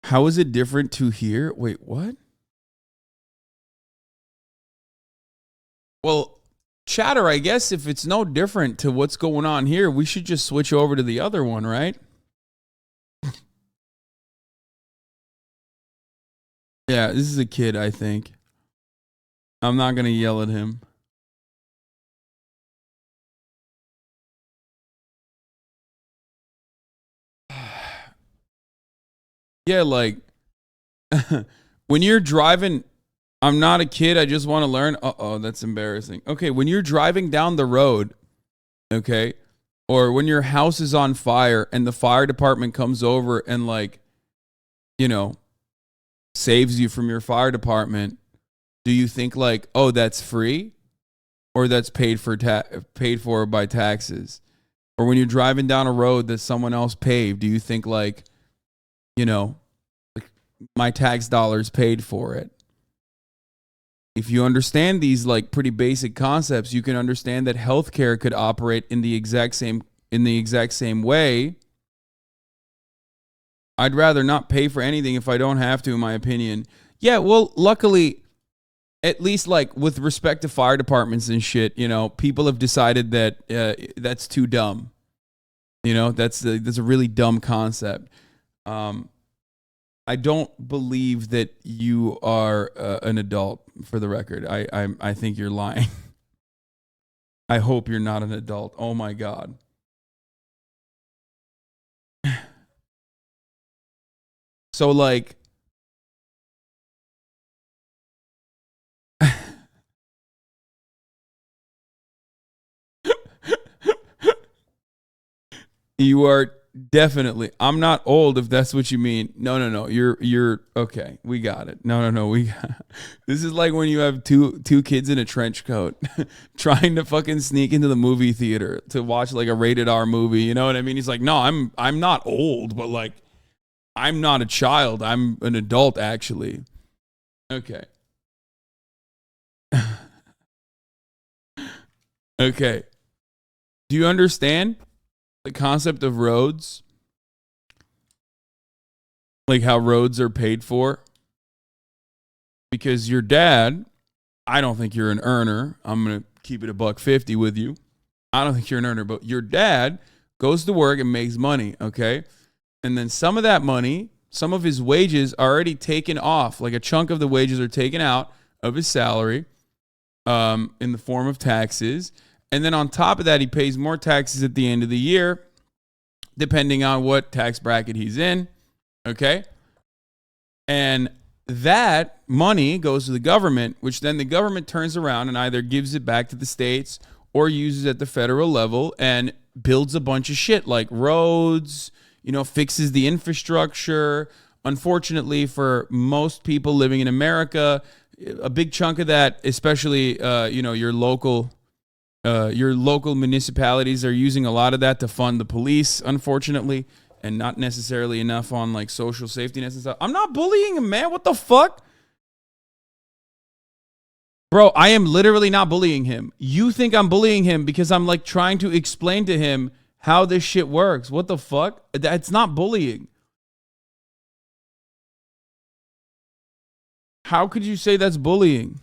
How is it different to here? Wait, what? Well, chatter, I guess if it's no different to what's going on here, we should just switch over to the other one, right? Yeah, this is a kid, I think. I'm not going to yell at him. Yeah, like when you're driving, I'm not a kid, I just want to learn. Uh-oh, that's embarrassing. Okay, when you're driving down the road, okay, or when your house is on fire and the fire department comes over and like, you know, saves you from your fire department, do you think like, oh, that's free, or that's paid for by taxes? Or when you're driving down a road that someone else paved, do you think like, you know, like my tax dollars paid for it? If you understand these like pretty basic concepts, you can understand that healthcare could operate in the exact same way. I'd rather not pay for anything if I don't have to, in my opinion. Yeah, well, luckily, at least like with respect to fire departments and shit, you know, people have decided that that's too dumb. You know, that's a really dumb concept. I don't believe that you are an adult, for the record. I think you're lying. I hope you're not an adult. Oh my God. So like, you are definitely, I'm not old if that's what you mean. No. You're okay. We got it. No. This is like when you have two kids in a trench coat trying to fucking sneak into the movie theater to watch like a rated R movie. You know what I mean? He's like, no, I'm not old, but like, I'm not a child. I'm an adult, actually. Okay. Okay. Do you understand the concept of roads? Like how roads are paid for? Because your dad, I don't think you're an earner. I'm going to keep it $150 with you. I don't think you're an earner, but your dad goes to work and makes money, okay? And then some of that money, some of his wages are already taken off. Like a chunk of the wages are taken out of his salary in the form of taxes. And then on top of that, he pays more taxes at the end of the year, depending on what tax bracket he's in, okay? And that money goes to the government, which then the government turns around and either gives it back to the states or uses at the federal level and builds a bunch of shit like roads, you know, fixes the infrastructure. Unfortunately, for most people living in America, a big chunk of that, especially, you know, your local municipalities are using a lot of that to fund the police, unfortunately, and not necessarily enough on like social safety nets and stuff. I'm not bullying him, man. What the fuck? Bro, I am literally not bullying him. You think I'm bullying him because I'm like trying to explain to him how this shit works. What the fuck? That's not bullying. How could you say that's bullying?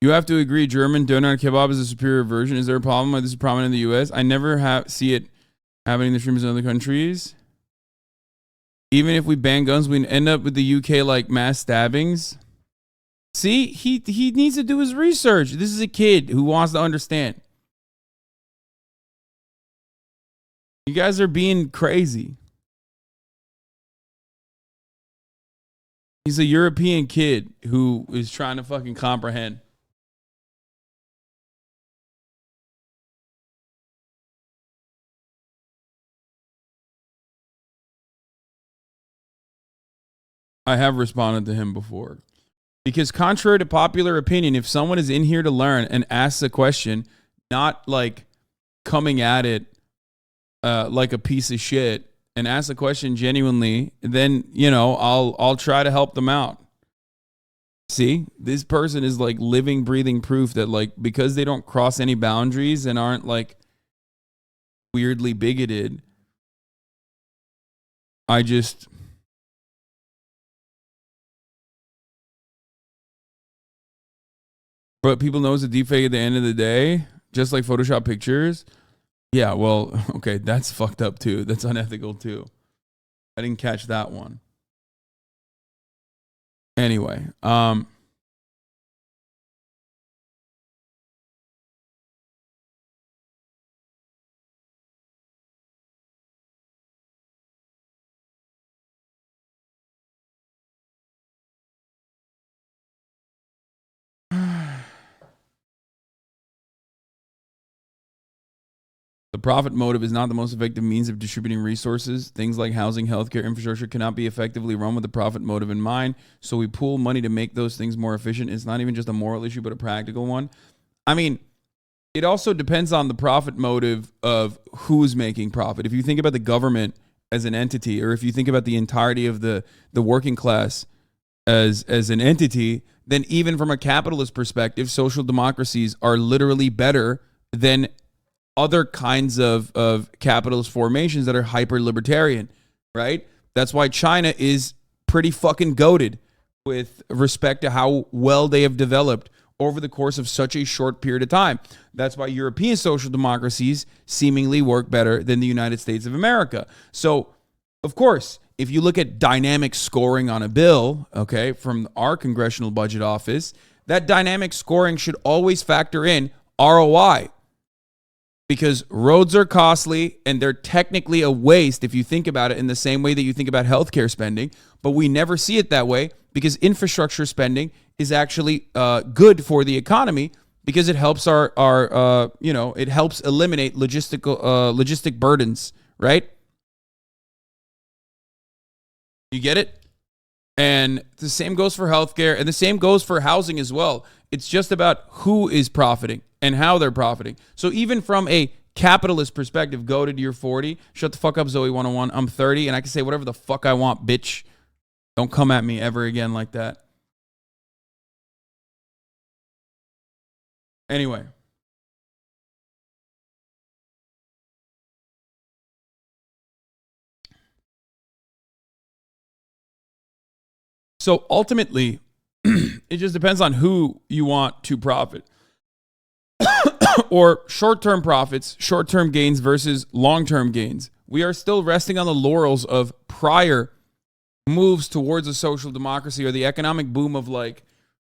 You have to agree, German doner kebab is a superior version. Is there a problem why this is prominent in the U.S.? I never see it happening in the streams in other countries. Even if we ban guns, we end up with the UK like mass stabbings. See, he needs to do his research. This is a kid who wants to understand. You guys are being crazy. He's a European kid who is trying to fucking comprehend. I have responded to him before. Because contrary to popular opinion, if someone is in here to learn and asks a question, not like coming at it like a piece of shit, and ask a question genuinely, then, you know, I'll try to help them out. See, this person is like living, breathing proof that like because they don't cross any boundaries and aren't like weirdly bigoted, I just but people know it's a deepfake at the end of the day, just like Photoshop pictures. Yeah, well, okay, that's fucked up too. That's unethical too. I didn't catch that one. Anyway, the profit motive is not the most effective means of distributing resources. Things like housing, healthcare, infrastructure cannot be effectively run with the profit motive in mind. So we pool money to make those things more efficient. It's not even just a moral issue, but a practical one. I mean, it also depends on the profit motive of who's making profit. If you think about the government as an entity, or if you think about the entirety of the working class as an entity, then even from a capitalist perspective, social democracies are literally better than other kinds of capitalist formations that are hyper-libertarian, right? That's why China is pretty fucking goated with respect to how well they have developed over the course of such a short period of time. That's why European social democracies seemingly work better than the United States of America. So, of course, if you look at dynamic scoring on a bill, okay, from our Congressional Budget Office, that dynamic scoring should always factor in ROI. Because roads are costly and they're technically a waste if you think about it in the same way that you think about healthcare spending. But we never see it that way because infrastructure spending is actually good for the economy because it helps it helps eliminate logistic burdens, right? You get it? And the same goes for healthcare and the same goes for housing as well. It's just about who is profiting and how they're profiting. So even from a capitalist perspective, go to your 40. Shut the fuck up, Zoe 101. I'm 30 and I can say whatever the fuck I want, bitch. Don't come at me ever again like that. Anyway. So ultimately, it just depends on who you want to profit. Or short-term profits, short-term gains versus long-term gains. We are still resting on the laurels of prior moves towards a social democracy or the economic boom of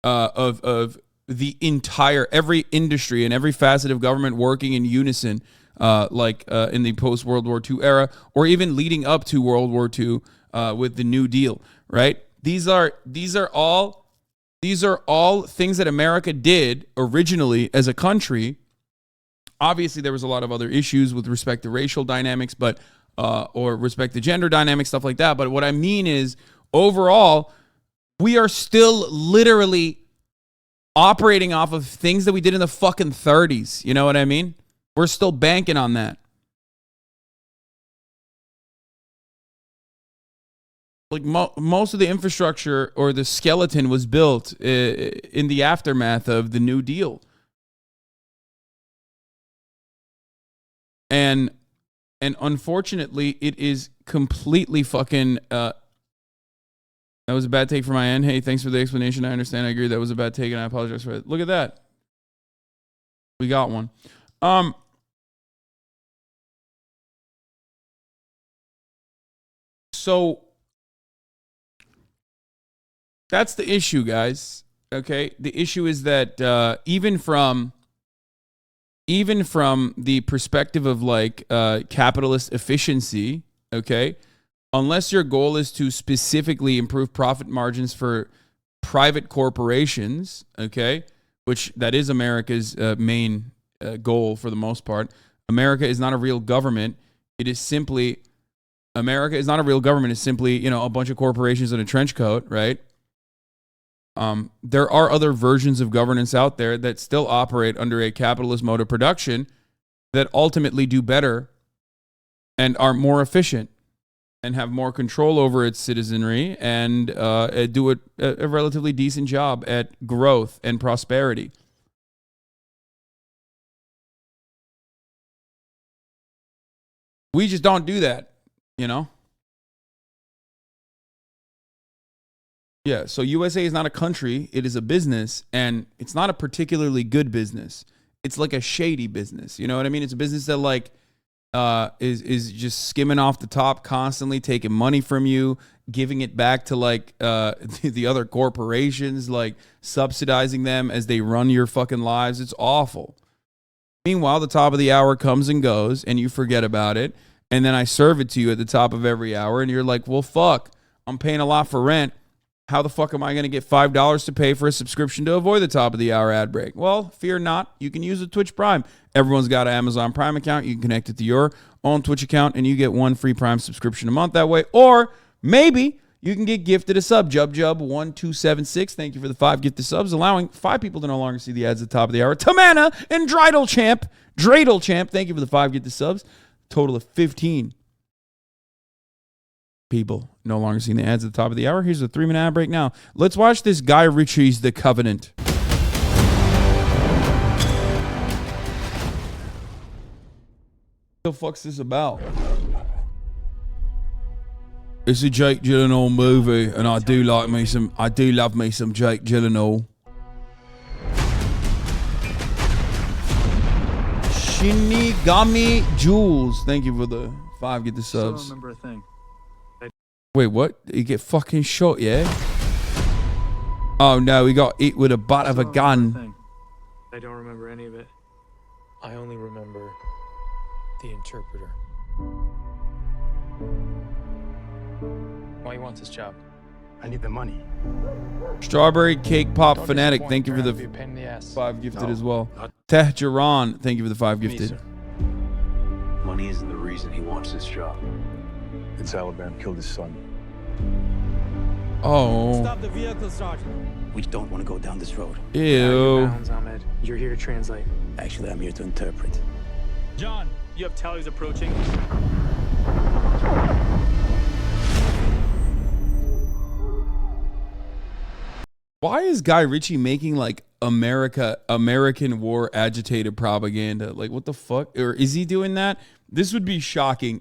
of the entire every industry and every facet of government working in unison, in the post-World War II era, or even leading up to World War II with the New Deal. Right? These are all things that America did originally as a country. Obviously, there was a lot of other issues with respect to racial dynamics, or respect to gender dynamics, stuff like that. But what I mean is, overall, we are still literally operating off of things that we did in the fucking 30s. You know what I mean? We're still banking on that. Like most of the infrastructure or the skeleton was built in the aftermath of the New Deal. And unfortunately, it is completely fucking... that was a bad take from my end. Hey, thanks for the explanation. I understand. I agree. That was a bad take, and I apologize for it. Look at that. We got one. So that's the issue, guys. Okay? The issue is that even from the perspective of capitalist efficiency, okay, unless your goal is to specifically improve profit margins for private corporations, okay, which that is America's main goal for the most part. America is not a real government. America is not a real government. It's simply, a bunch of corporations in a trench coat, right? There are other versions of governance out there that still operate under a capitalist mode of production that ultimately do better and are more efficient. and have more control over its citizenry and do a relatively decent job at growth and prosperity. We just don't do that, you know? Yeah, so USA is not a country, it is a business, and it's not a particularly good business. It's like a shady business, you know what I mean? It's a business that like is just skimming off the top constantly, taking money from you, giving it back to like the other corporations, like subsidizing them as they run your fucking lives. It's awful. Meanwhile, the top of the hour comes and goes, and you forget about it, and then I serve it to you at the top of every hour, and you're like, well, fuck, I'm paying a lot for rent. How the fuck am I going to get $5 to pay for a subscription to avoid the top of the hour ad break? Well, fear not. You can use a Twitch Prime. Everyone's got an Amazon Prime account. You can connect it to your own Twitch account, and you get one free Prime subscription a month that way. Or maybe you can get gifted a sub. Jub1276. Thank you for the 5 gifted subs, allowing 5 people to no longer see the ads at the top of the hour. Tamana and Dreidel Champ. Thank you for the 5 gifted subs. Total of 15 people no longer seeing the ads at the top of the hour. Here's a 3-minute ad break now. Let's watch this Guy Ritchie's The Covenant. What the fuck's this about? It's a Jake Gyllenhaal movie, and I do love me some Jake Gyllenhaal. Shinigami Jules, thank you for the 5 get the subs. I don't remember a thing. Wait, what? You get fucking shot, yeah? Oh no, he got hit with a butt of a gun. I don't remember any of it. I only remember the interpreter. Why you want this job? I need the money. Strawberry Cake Pop Don't Fanatic, disappoint, thank you for I'll the be a pain in the ass. 5 gifted No, as well. not- Tehjaran, thank you for the 5 Me, gifted. sir. Money isn't the reason he wants this job. It's Alabama killed his son. Oh, Stop the vehicle, Sergeant. We don't want to go down this road. ew. Ahmed. You're here to translate. Actually, I'm here to interpret. John, you have tallies approaching. Why is Guy Ritchie making like American war agitated propaganda? Like, what the fuck? Or is he doing that? This would be shocking.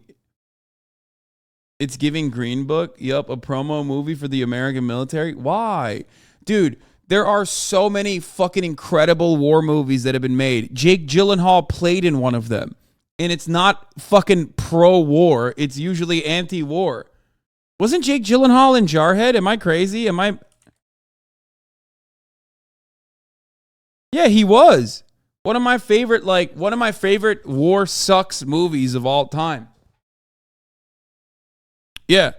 It's giving Green Book, yup, a promo movie for the American military. Why? Dude, there are so many fucking incredible war movies that have been made. Jake Gyllenhaal played in one of them. And it's not fucking pro-war. It's usually anti-war. Wasn't Jake Gyllenhaal in Jarhead? Am I crazy? Yeah, he was. One of my favorite war sucks movies of all time. Yeah.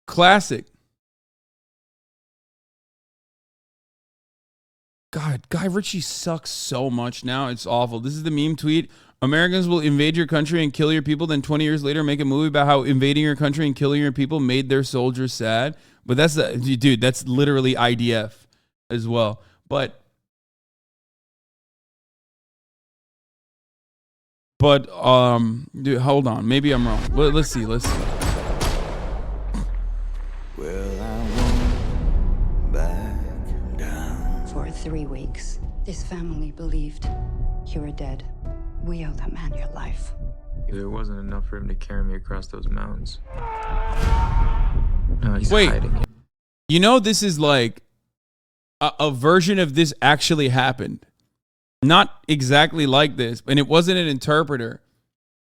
Classic. God, Guy Ritchie sucks so much now. It's awful. This is the meme tweet. Americans will invade your country and kill your people, then 20 years later make a movie about how invading your country and killing your people made their soldiers sad. But that's literally IDF as well. But dude, hold on. Maybe I'm wrong. Let's see. Well, I won't back down. For 3 weeks, this family believed you were dead. We owe that man your life. There wasn't enough for him to carry me across those mountains. No, he's Wait. hiding it. You know, this is like a version of this actually happened. Not exactly like this, and it wasn't an interpreter,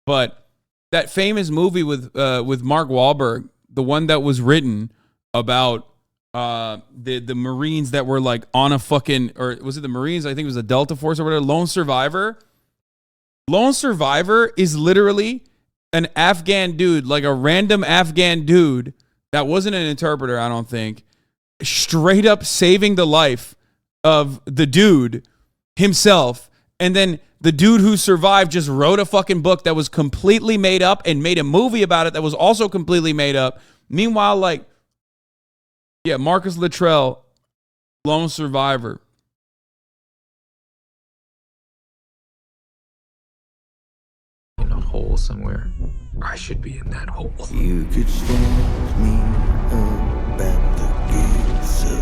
but that famous movie with Mark Wahlberg, the one that was written about the Marines that were like on a fucking, or was it the Marines? I think it was a Delta Force or whatever. Lone Survivor. Lone Survivor is literally an Afghan dude, like a random Afghan dude that wasn't an interpreter, I don't think, straight up saving the life of the dude himself. And then the dude who survived just wrote a fucking book that was completely made up and made a movie about it that was also completely made up. Meanwhile, like, yeah, Marcus Luttrell, Lone Survivor. In a hole. hole somewhere. I should be in that hole. You could stand me up at the gates of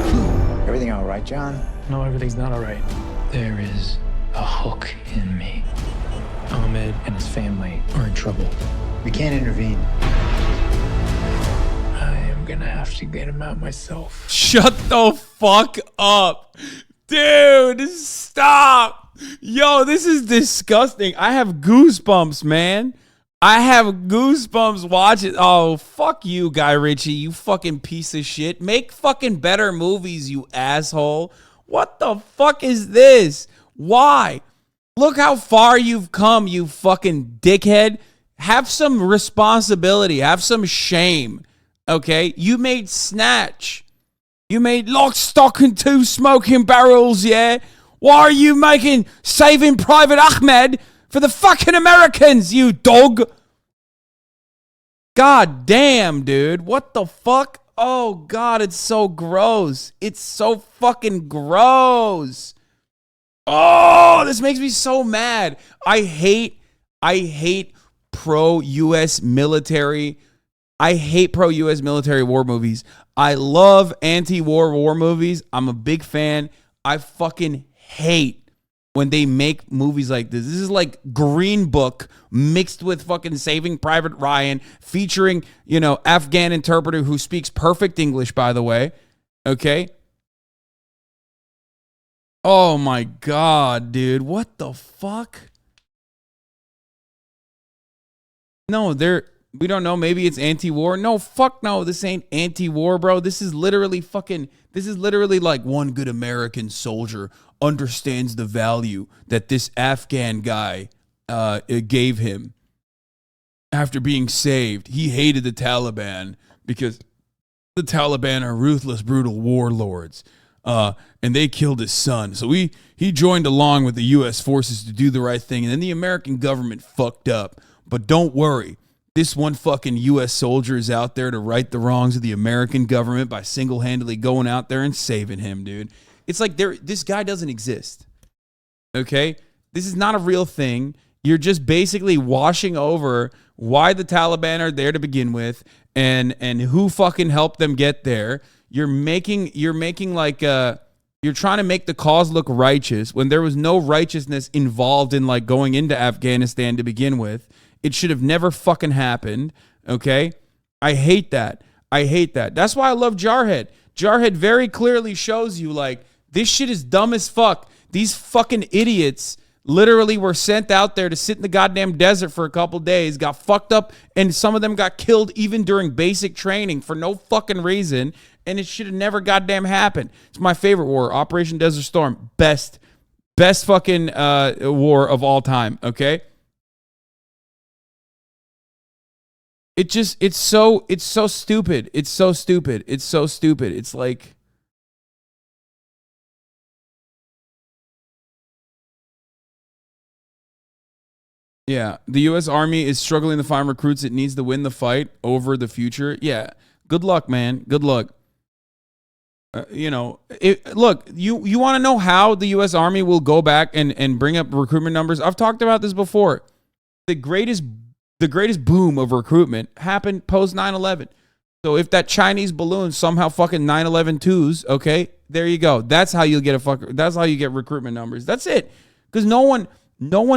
hell. Everything all right, John? No, everything's not all right. There is a hook in me. Ahmed and his family are in trouble. We can't intervene. I am gonna have to get him out myself. Shut the fuck up. Dude, stop. Yo, this is disgusting. I have goosebumps, man. I have goosebumps watching. Oh, fuck you, Guy Ritchie, you fucking piece of shit. Make fucking better movies, you asshole. What the fuck is this? Why? Look how far you've come, you fucking dickhead. Have some responsibility. Have some shame. Okay? You made Snatch. You made Lock, Stock, and Two Smoking Barrels, yeah? Why are you making Saving Private Ahmed for the fucking Americans, you dog? God damn, dude. What the fuck? Oh, God, it's so gross. It's so fucking gross. Oh, this makes me so mad. I hate pro-U.S. military. I hate pro-U.S. military war movies. I love anti-war war movies. I'm a big fan. I fucking hate when they make movies like this. This is like Green Book mixed with fucking Saving Private Ryan, featuring, Afghan interpreter who speaks perfect English, by the way. Okay? Oh my God, dude. What the fuck? No, we don't know. Maybe it's anti-war. No, fuck no. This ain't anti-war, bro. This is literally like one good American soldier understands the value that this Afghan guy gave him after being saved. He hated the Taliban because the Taliban are ruthless, brutal warlords. And they killed his son. So he joined along with the U.S. forces to do the right thing. And then the American government fucked up. But don't worry. This one fucking U.S. soldier is out there to right the wrongs of the American government by single-handedly going out there and saving him, dude. It's like this guy doesn't exist. Okay? This is not a real thing. You're just basically washing over why the Taliban are there to begin with and who fucking helped them get there. You're trying to make the cause look righteous when there was no righteousness involved in like going into Afghanistan to begin with. It should have never fucking happened. Okay? I hate that. That's why I love Jarhead. Jarhead very clearly shows you like this shit is dumb as fuck. These fucking idiots literally were sent out there to sit in the goddamn desert for a couple days, got fucked up, and some of them got killed even during basic training for no fucking reason. And it should have never goddamn happened. It's my favorite war, Operation Desert Storm. Best fucking war of all time, okay? It's so stupid. It's so stupid. It's like, yeah, the U.S. Army is struggling to find recruits. It needs to win the fight over the future. Yeah, good luck, man. Good luck. Look, you want to know how the U.S. Army will go back and bring up recruitment numbers? I've talked about this before. The greatest boom of recruitment happened post 9/11. So if that Chinese balloon somehow fucking 9/11 twos, okay, there you go. That's how you get that's how you get recruitment numbers. That's it. Because no one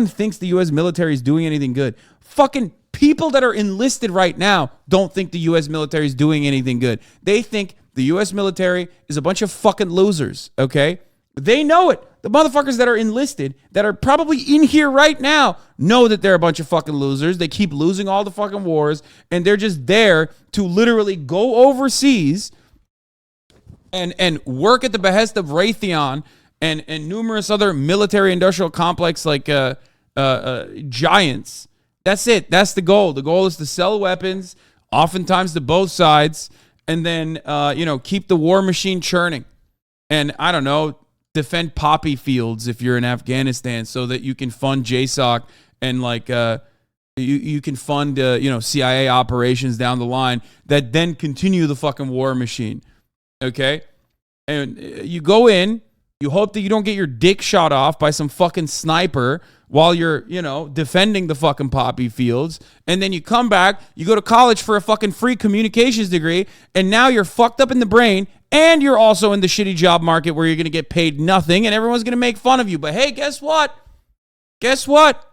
thinks the U.S. military is doing anything good. Fucking people that are enlisted right now don't think the U.S. military is doing anything good. They think the U.S. military is a bunch of fucking losers, okay? They know it. The motherfuckers that are enlisted, that are probably in here right now, know that they're a bunch of fucking losers. They keep losing all the fucking wars, and they're just there to literally go overseas and work at the behest of Raytheon and numerous other military-industrial complex like giants. That's it. That's the goal. The goal is to sell weapons, oftentimes to both sides, and then, keep the war machine churning. And, I don't know, defend poppy fields if you're in Afghanistan so that you can fund JSOC and, you can fund, CIA operations down the line that then continue the fucking war machine. Okay? And you go in, You hope that you don't get your dick shot off by some fucking sniper while you're, defending the fucking poppy fields. And then you come back, you go to college for a fucking free communications degree, and now you're fucked up in the brain, and you're also in the shitty job market where you're going to get paid nothing, and everyone's going to make fun of you. But hey, guess what? Guess what?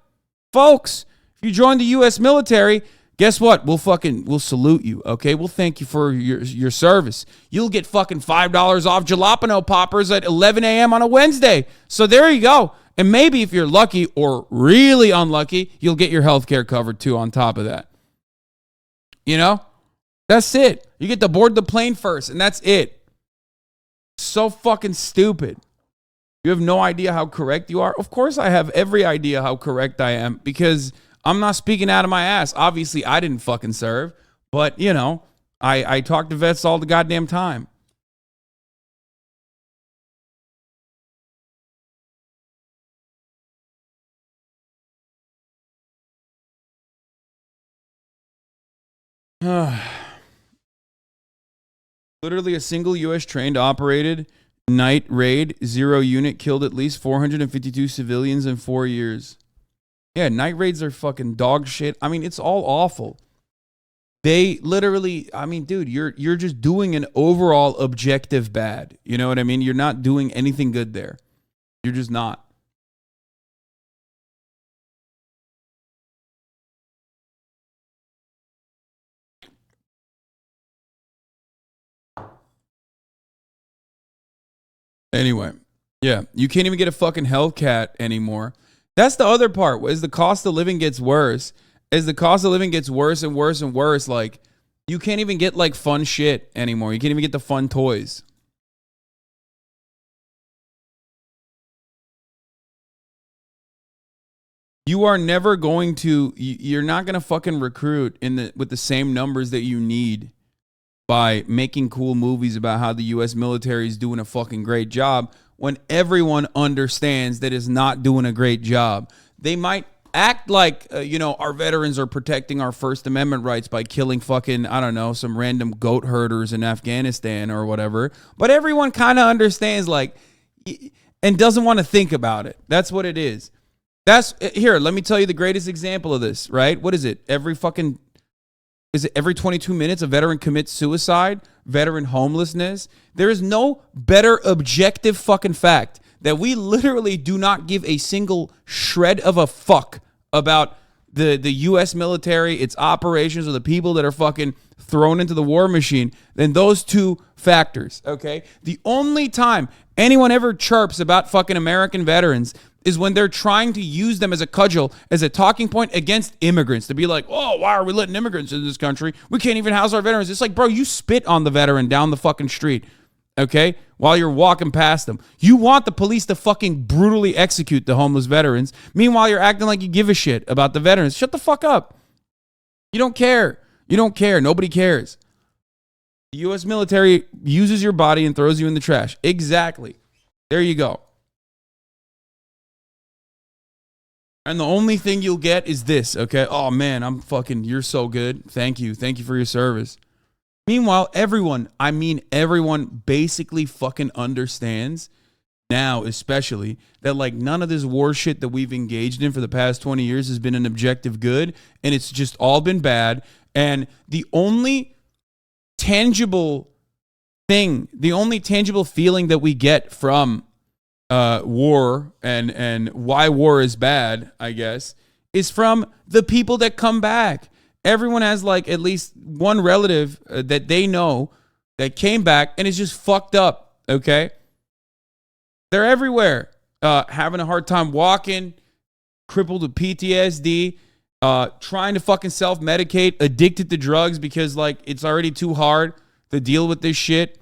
Folks, if you join the U.S. military, guess what? We'll salute you, okay? We'll thank you for your service. You'll get fucking $5 off jalapeno poppers at 11 a.m. on a Wednesday. So there you go. And maybe if you're lucky or really unlucky, you'll get your health care covered too on top of that. That's it. You get to board the plane first, and that's it. So fucking stupid. You have no idea how correct you are? Of course I have every idea how correct I am, because I'm not speaking out of my ass. Obviously, I didn't fucking serve, but, I talk to vets all the goddamn time. Literally a single U.S. trained operated night raid, 0 unit, killed at least 452 civilians in 4 years. Yeah, night raids are fucking dog shit. I mean, it's all awful. They literally, dude, you're just doing an overall objective bad. You know what I mean? You're not doing anything good there. You're just not. Anyway, yeah, you can't even get a fucking Hellcat anymore. That's the other part. As the cost of living gets worse, and worse and worse, like, you can't even get like fun shit anymore. You can't even get the fun toys. You are never going to, you're not going to fucking recruit with the same numbers that you need by making cool movies about how the U.S. military is doing a fucking great job when everyone understands that it's not doing a great job. They might act like, our veterans are protecting our First Amendment rights by killing fucking, I don't know, some random goat herders in Afghanistan or whatever. But everyone kind of understands, like, and doesn't want to think about it. That's what it is. Here, let me tell you the greatest example of this, right? What is it? Every 22 minutes a veteran commits suicide, veteran homelessness? There is no better objective fucking fact that we literally do not give a single shred of a fuck about the U.S. military, its operations, or the people that are fucking thrown into the war machine than those two factors, okay? The only time anyone ever chirps about fucking American veterans is when they're trying to use them as a cudgel, as a talking point against immigrants, to be like, oh, why are we letting immigrants in this country? We can't even house our veterans. It's like, bro, you spit on the veteran down the fucking street, okay, while you're walking past them. You want the police to fucking brutally execute the homeless veterans. Meanwhile, you're acting like you give a shit about the veterans. Shut the fuck up. You don't care. You don't care. Nobody cares. The U.S. military uses your body and throws you in the trash. Exactly. There you go. And the only thing you'll get is this, okay? Oh, man, you're so good. Thank you. Thank you for your service. Meanwhile, everyone basically fucking understands now, especially, that, like, none of this war shit that we've engaged in for the past 20 years has been an objective good, and it's just all been bad. And the only tangible feeling that we get from war and why war is bad, I guess, is from the people that come back. Everyone has like at least one relative that they know that came back and is just fucked up, okay? They're everywhere, having a hard time walking, crippled with PTSD, trying to fucking self-medicate, addicted to drugs because like it's already too hard to deal with this shit.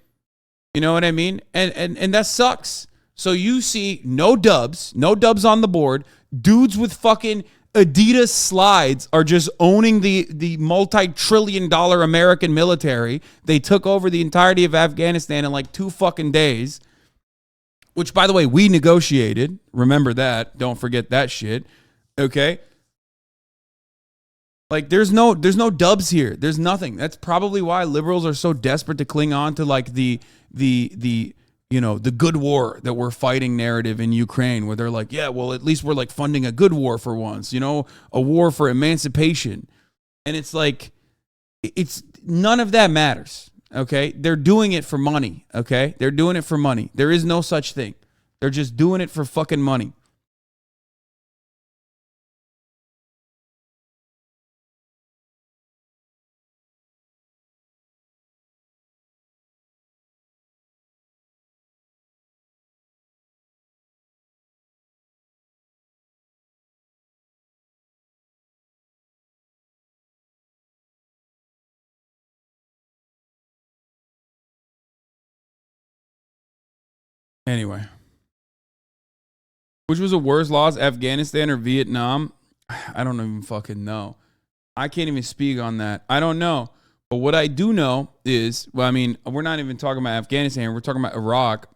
You know what I mean? And that sucks. So you see no dubs on the board. Dudes with fucking Adidas slides are just owning the multi-trillion-dollar American military. They took over the entirety of Afghanistan in like 2 fucking days, which, by the way, we negotiated. Remember that. Don't forget that shit. Okay? Like, there's no dubs here. There's nothing. That's probably why liberals are so desperate to cling on to like the the good war that we're fighting narrative in Ukraine, where they're like, yeah, well, at least we're like funding a good war for once, a war for emancipation. And it's like, it's none of that matters. Okay. They're doing it for money. Okay. They're doing it for money. There is no such thing. They're just doing it for fucking money. Anyway, which was the worst loss, Afghanistan or Vietnam? I don't even fucking know. I can't even speak on that. I don't know. But what I do know is, well, I mean, we're not even talking about Afghanistan. We're talking about Iraq.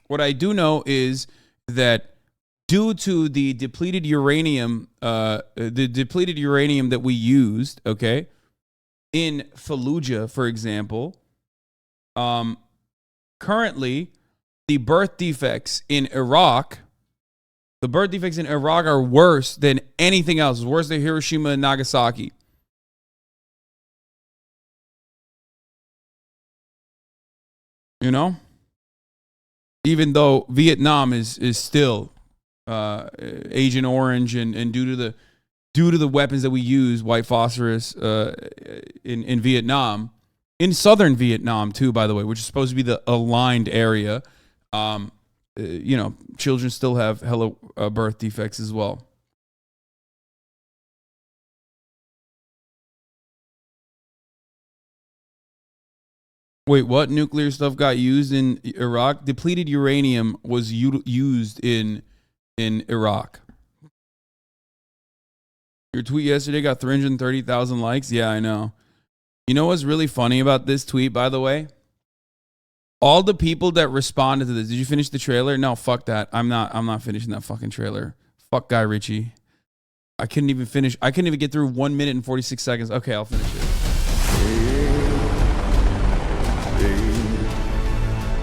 What I do know is that due to the depleted uranium that we used, okay, in Fallujah, for example, currently the birth defects in Iraq are worse than anything else. It's worse than Hiroshima and Nagasaki. Even though Vietnam is still Agent Orange, and due to the weapons that we use, white phosphorus in Vietnam, in southern Vietnam too, by the way, which is supposed to be the aligned area. Children still have hella birth defects as well. Wait, what nuclear stuff got used in Iraq? Depleted uranium was used in Iraq. Your tweet yesterday got 330,000 likes. Yeah, I know. You know what's really funny about this tweet, by the way? All the people that responded to this. Did you finish the trailer? No, fuck that. I'm not finishing that fucking trailer. Fuck Guy Ritchie. I couldn't even finish. I couldn't even get through 1 minute and 46 seconds. Okay, I'll finish it.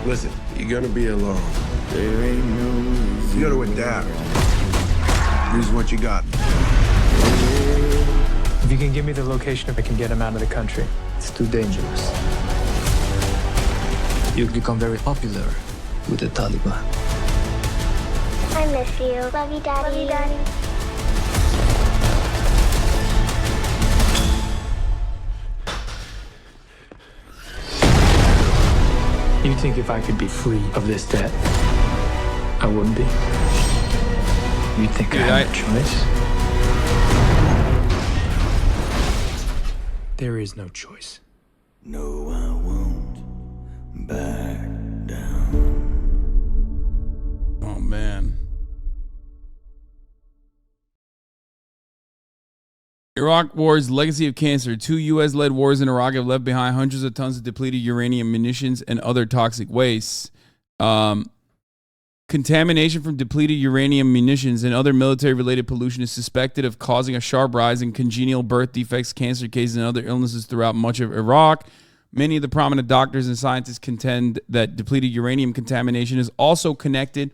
Listen, you're gonna be alone. There ain't no. You gotta adapt. Use what you got. If you can give me the location, if I can get him out of the country. It's too dangerous. You've become very popular with the Taliban. I miss you. Love you, Daddy. Love you, Daddy. You think if I could be free of this debt, I wouldn't be? You think I have a choice? There is no choice. No, I won't back down. Oh, man. Iraq War's legacy of cancer. 2 U.S.-led wars in Iraq have left behind hundreds of tons of depleted uranium munitions and other toxic wastes. Contamination from depleted uranium munitions and other military-related pollution is suspected of causing a sharp rise in congenital birth defects, cancer cases, and other illnesses throughout much of Iraq. Many of the prominent doctors and scientists contend that depleted uranium contamination is also connected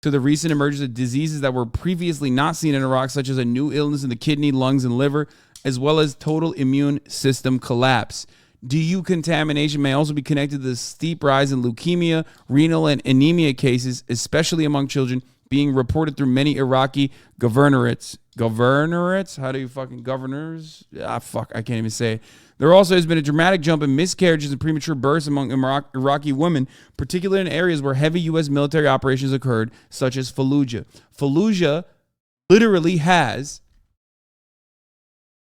to the recent emergence of diseases that were previously not seen in Iraq, such as a new illness in the kidney, lungs, and liver, as well as total immune system collapse. DU contamination may also be connected to the steep rise in leukemia, renal, and anemia cases, especially among children, being reported through many Iraqi governorates. Governorates? How do you fucking governors? I can't even say it. There also has been a dramatic jump in miscarriages and premature births among Iraqi women, particularly in areas where heavy U.S. military operations occurred, such as Fallujah. Fallujah literally has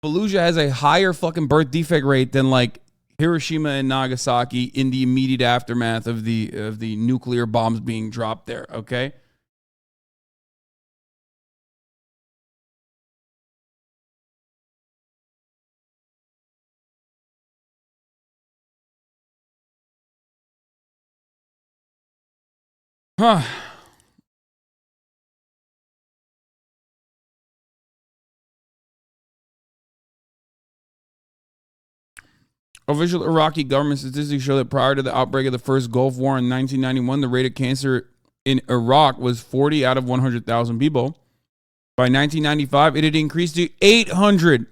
a higher fucking birth defect rate than like Hiroshima and Nagasaki in the immediate aftermath of the nuclear bombs being dropped there, okay? Huh. Official Iraqi government statistics show that prior to the outbreak of the first Gulf War in 1991, the rate of cancer in Iraq was 40 out of 100,000 people. By 1995, it had increased to 800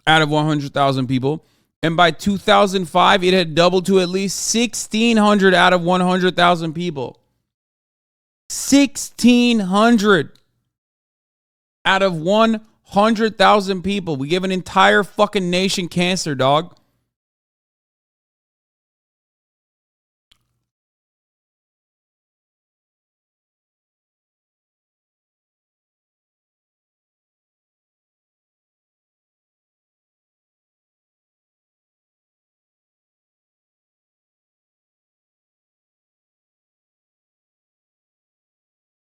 out of 100,000 people. And by 2005, it had doubled to at least 1,600 out of 100,000 people. 1,600 out of 100,000 people. We give an entire fucking nation cancer, dog.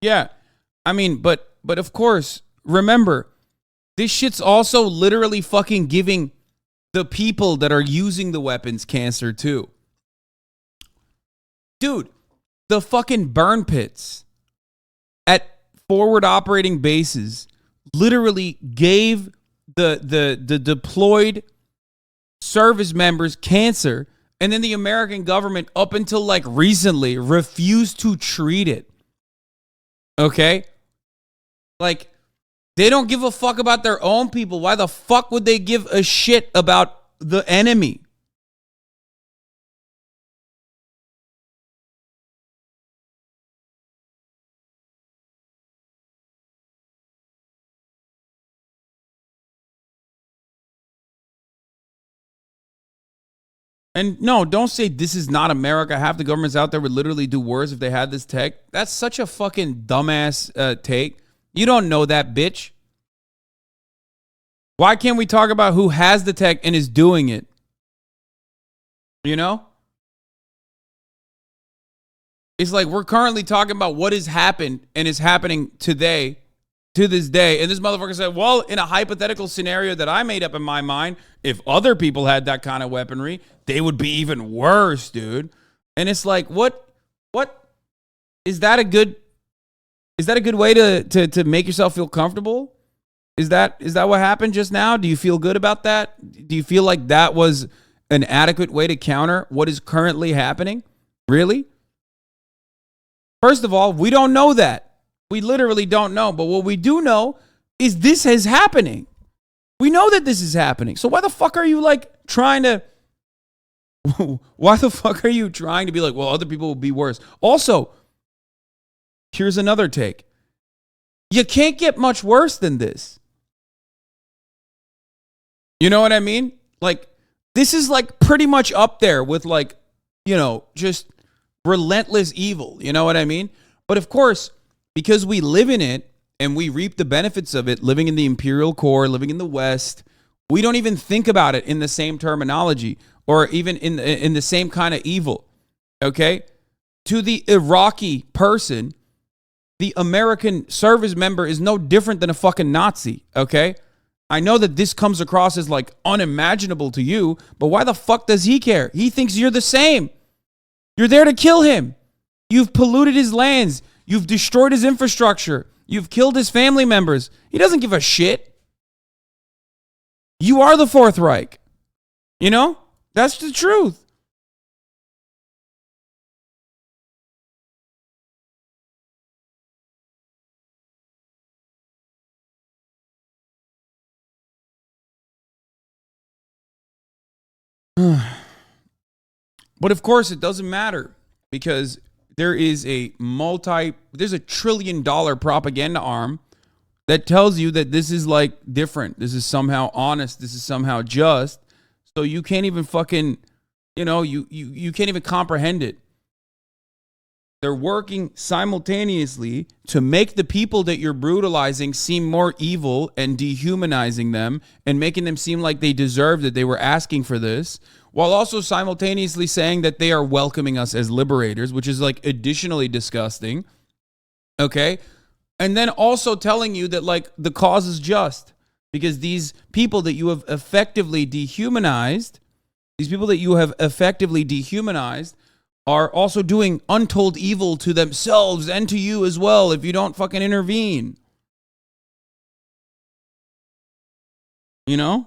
Yeah. I mean, but of course, remember, this shit's also literally fucking giving the people that are using the weapons cancer too. Dude, the fucking burn pits at forward operating bases literally gave the deployed service members cancer, and then the American government, up until like recently, refused to treat it. Okay? Like, they don't give a fuck about their own people. Why the fuck would they give a shit about the enemy? And no, don't say this is not America. Half the governments out there would literally do worse if they had this tech. That's such a fucking dumbass take. You don't know that, bitch. Why can't we talk about who has the tech and is doing it? You know? It's like we're currently talking about what has happened and is happening today, to this day. And this motherfucker said, well, in a hypothetical scenario that I made up in my mind, if other people had that kind of weaponry, they would be even worse, dude. And it's like, what is that a good way to make yourself feel comfortable? Is that what happened just now? Do you feel good about that? Do you feel like that was an adequate way to counter what is currently happening? Really? First of all, we don't know that. We literally don't know. But what we do know is this is happening. We know that this is happening. So why the fuck are you like trying to... Why the fuck are you trying to be like, well, other people will be worse? Also, here's another take. You can't get much worse than this. You know what I mean? Like, this is like pretty much up there with like, you know, just relentless evil. You know what I mean? But of course, because we live in it and we reap the benefits of it, living in the imperial core, living in the West, we don't even think about it in the same terminology or even in the same kind of evil. Okay? To the Iraqi person, the American service member is no different than a fucking Nazi. Okay? I know that this comes across as like unimaginable to you, but why the fuck does he care? He thinks you're the same. You're there to kill him. You've polluted his lands. You've destroyed his infrastructure. You've killed his family members. He doesn't give a shit. You are the Fourth Reich. You know? That's the truth. But of course, it doesn't matter because there's a $1 trillion propaganda arm that tells you that this is like different. This is somehow honest. This is somehow just. So you can't even fucking, you know, you can't even comprehend it. They're working simultaneously to make the people that you're brutalizing seem more evil and dehumanizing them and making them seem like they deserved it. They were asking for this, while also simultaneously saying that they are welcoming us as liberators, which is like additionally disgusting. Okay? And then also telling you that like the cause is just because these people that you have effectively dehumanized, are also doing untold evil to themselves and to you as well if you don't fucking intervene. You know?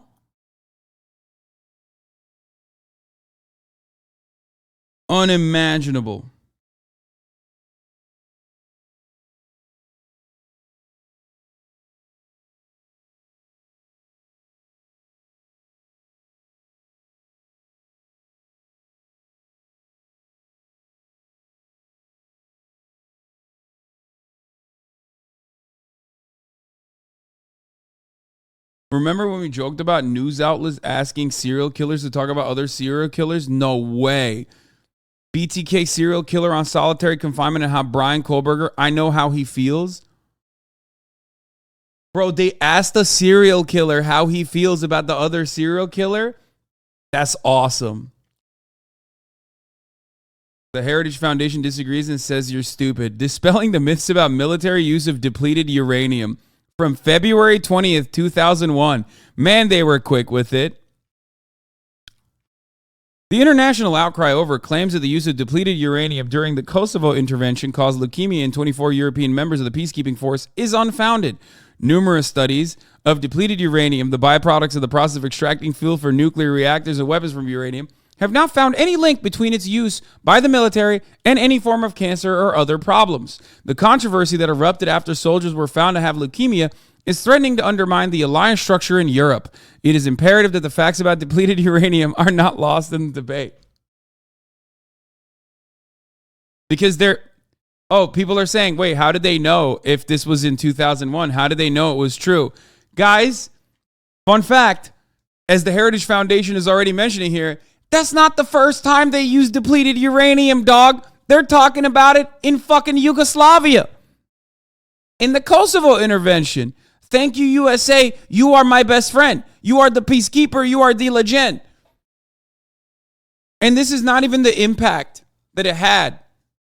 Unimaginable. Remember when we joked about news outlets asking serial killers to talk about other serial killers? No way. BTK serial killer on solitary confinement and how Brian Kohlberger, I know how he feels. Bro, they asked a serial killer how he feels about the other serial killer. That's awesome. The Heritage Foundation disagrees and says you're stupid. Dispelling the myths about military use of depleted uranium. From February 20th, 2001. Man, they were quick with it. The international outcry over claims that the use of depleted uranium during the Kosovo intervention caused leukemia in 24 European members of the peacekeeping force is unfounded. Numerous studies of depleted uranium, the byproducts of the process of extracting fuel for nuclear reactors and weapons from uranium, have not found any link between its use by the military and any form of cancer or other problems. The controversy that erupted after soldiers were found to have leukemia is threatening to undermine the alliance structure in Europe. It is imperative that the facts about depleted uranium are not lost in the debate. Because people are saying, wait, how did they know if this was in 2001? How did they know it was true? Guys, fun fact, as the Heritage Foundation is already mentioning here, that's not the first time they used depleted uranium, dog. They're talking about it in fucking Yugoslavia. In the Kosovo intervention. Thank you, USA. You are my best friend. You are the peacekeeper. You are the legend. And this is not even the impact that it had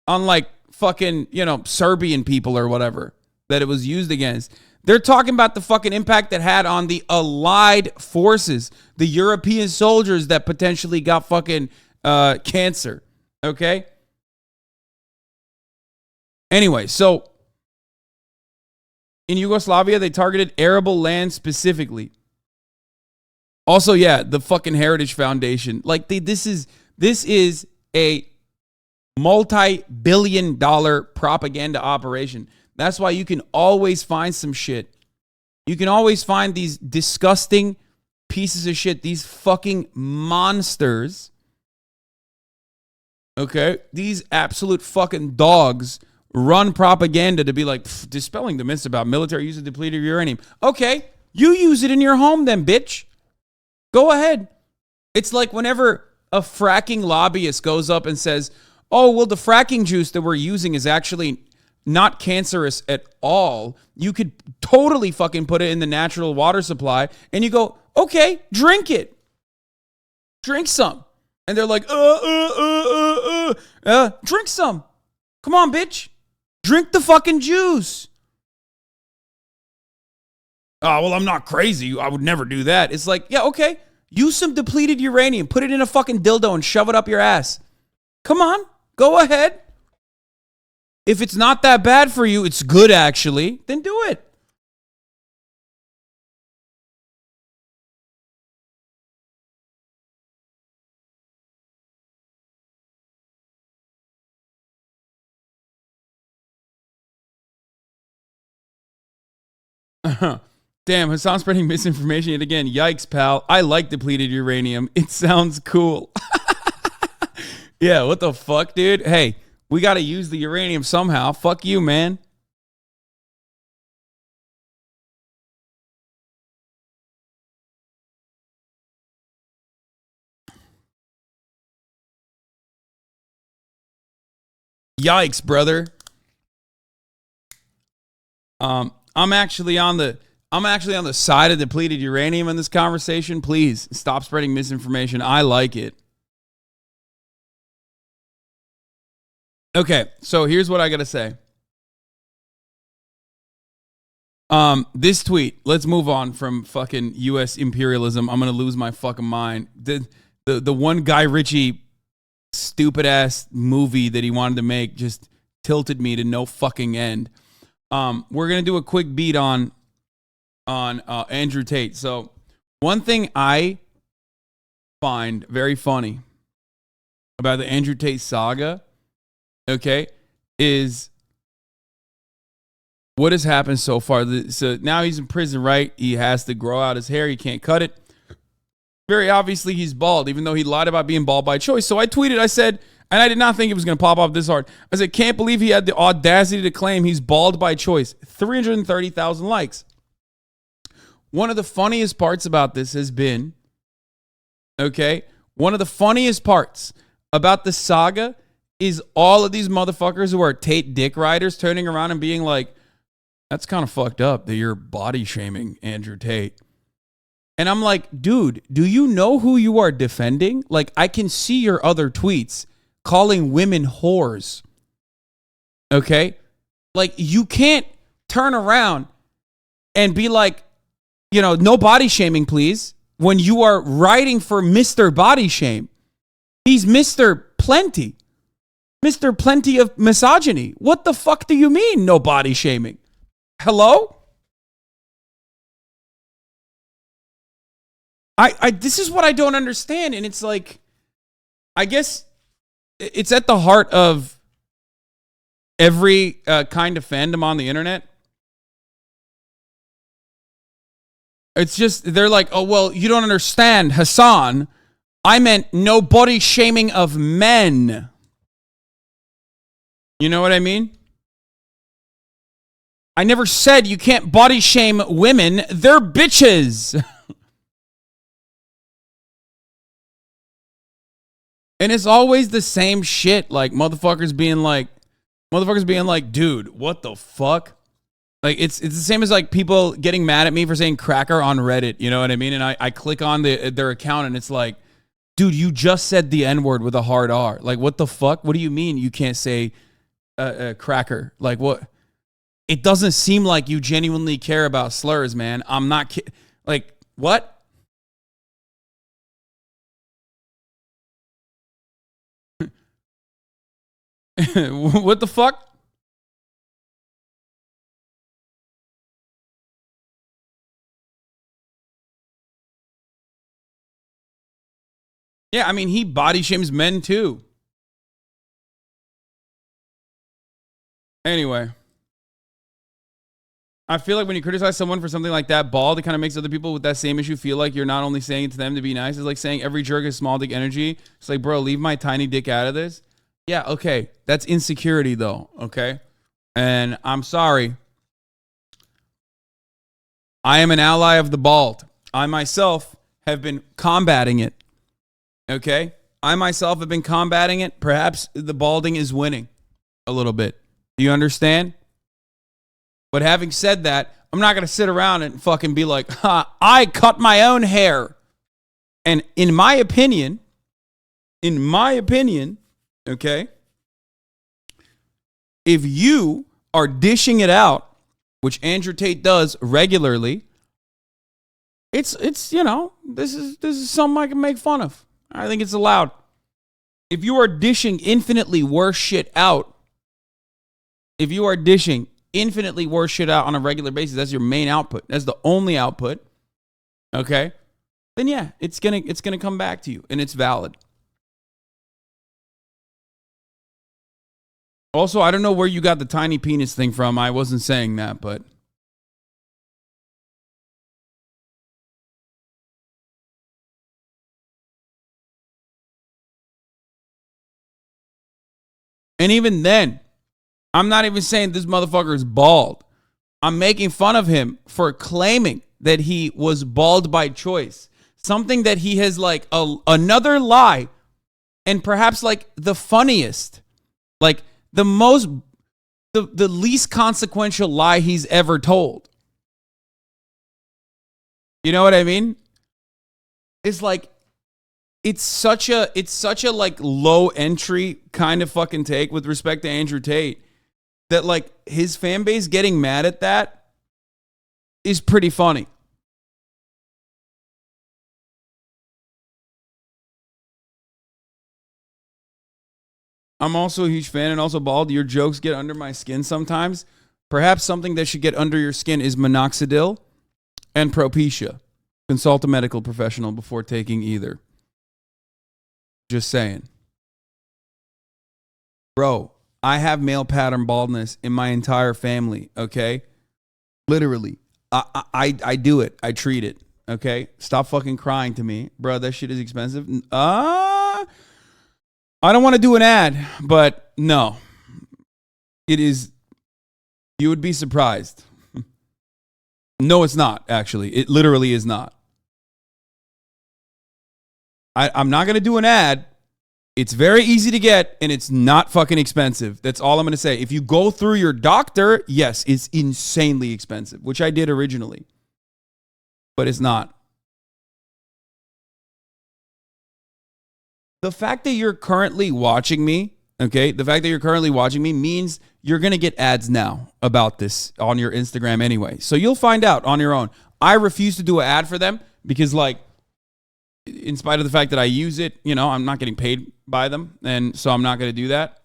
on like fucking, Serbian people or whatever that it was used against. They're talking about the fucking impact that had on the Allied forces, the European soldiers that potentially got fucking cancer. Okay? Anyway, so in Yugoslavia, they targeted arable land specifically. Also, yeah, the fucking Heritage Foundation. Like, this is a multi-billion-dollar propaganda operation. That's why you can always find some shit. You can always find these disgusting pieces of shit, these fucking monsters. Okay? These absolute fucking dogs run propaganda to be like, dispelling the myths about military use of depleted uranium. Okay, you use it in your home then, bitch. Go ahead. It's like whenever a fracking lobbyist goes up and says, oh, well, the fracking juice that we're using is actually not cancerous at all. You could totally fucking put it in the natural water supply. And you go, okay, drink it. Drink some. And they're like, drink some. Come on, bitch. Drink the fucking juice. Oh, well, I'm not crazy. I would never do that. It's like, yeah, okay. Use some depleted uranium. Put it in a fucking dildo and shove it up your ass. Come on. Go ahead. If it's not that bad for you, it's good actually, then do it. Damn, Hassan spreading misinformation yet again. Yikes, pal. I like depleted uranium. It sounds cool. Yeah, what the fuck, dude? Hey, we got to use the uranium somehow. Fuck you, man. Yikes, brother. I'm actually on the side of depleted uranium in this conversation. Please stop spreading misinformation. I like it. Okay, so here's what I gotta say. This tweet. Let's move on from fucking U.S. imperialism. I'm gonna lose my fucking mind. The one Guy Ritchie stupid ass movie that he wanted to make just tilted me to no fucking end. We're gonna do a quick beat on Andrew Tate. So one thing I find very funny about the Andrew Tate saga, okay, is what has happened so far. So now he's in prison, right? He has to grow out his hair. He can't cut it. Very obviously, he's bald, even though he lied about being bald by choice. So I tweeted, I said, and I did not think it was going to pop up this hard. I said, can't believe he had the audacity to claim he's bald by choice. 330,000 likes. One of the funniest parts about this has been, okay, one of the funniest parts about the saga is all of these motherfuckers who are Tate dick riders turning around and being like, that's kind of fucked up that you're body shaming Andrew Tate. And I'm like, dude, do you know who you are defending? Like, I can see your other tweets calling women whores. Okay? Like, you can't turn around and be like, you know, no body shaming, please, when you are writing for Mr. Body Shame. He's Mr. Plenty. Mr. Plenty of misogyny. What the fuck do you mean, no body shaming? Hello? This is what I don't understand. And it's like, I guess it's at the heart of every kind of fandom on the internet. It's just, they're like, oh, well, you don't understand, Hasan. I meant no body shaming of men. You know what I mean? I never said you can't body shame women. They're bitches. And it's always the same shit. Like motherfuckers being like, dude, what the fuck? Like it's the same as like people getting mad at me for saying cracker on Reddit. You know what I mean? And I click on their account and it's like, dude, you just said the N-word with a hard R. Like, what the fuck? What do you mean you can't say cracker? Like, what? It doesn't seem like you genuinely care about slurs, man. I'm not like, what? What the fuck? Yeah, I mean, he body shames men too. Anyway, I feel like when you criticize someone for something like that bald, it kind of makes other people with that same issue feel like you're not only saying it to them to be nice. It's like saying every jerk has small dick energy. It's like, bro, leave my tiny dick out of this. Yeah, okay. That's insecurity, though, okay? And I'm sorry. I am an ally of the bald. I myself have been combating it, okay? I myself have been combating it. Perhaps the balding is winning a little bit. Do you understand? But having said that, I'm not going to sit around and fucking be like, I cut my own hair. And in my opinion, okay, if you are dishing it out, which Andrew Tate does regularly, it's you know, this is something I can make fun of. I think it's allowed. If you are dishing infinitely worse shit out, on a regular basis, that's your main output. That's the only output. Okay? Then yeah, it's gonna come back to you, and it's valid. Also, I don't know where you got the tiny penis thing from. I wasn't saying that, but and even then, I'm not even saying this motherfucker is bald. I'm making fun of him for claiming that he was bald by choice. Something that he has like another lie, and perhaps like the funniest, like the least consequential lie he's ever told. You know what I mean? It's like, it's such a like low entry kind of fucking take with respect to Andrew Tate that like his fan base getting mad at that is pretty funny. I'm also a huge fan and also bald. Your jokes get under my skin sometimes. Perhaps something that should get under your skin is minoxidil and Propecia. Consult a medical professional before taking either. Just saying. Bro, I have male pattern baldness in my entire family, okay? Literally. I do it. I treat it, okay? Stop fucking crying to me. Bro, that shit is expensive. I don't want to do an ad, but no. It is, you would be surprised. No, it's not, actually. It literally is not. I'm not going to do an ad. It's very easy to get, and it's not fucking expensive. That's all I'm going to say. If you go through your doctor, yes, it's insanely expensive, which I did originally. But it's not. The fact that you're currently watching me, okay, the fact that you're currently watching me means you're going to get ads now about this on your Instagram anyway. So you'll find out on your own. I refuse to do an ad for them because, like, in spite of the fact that I use it, you know, I'm not getting paid by them, and so I'm not going to do that.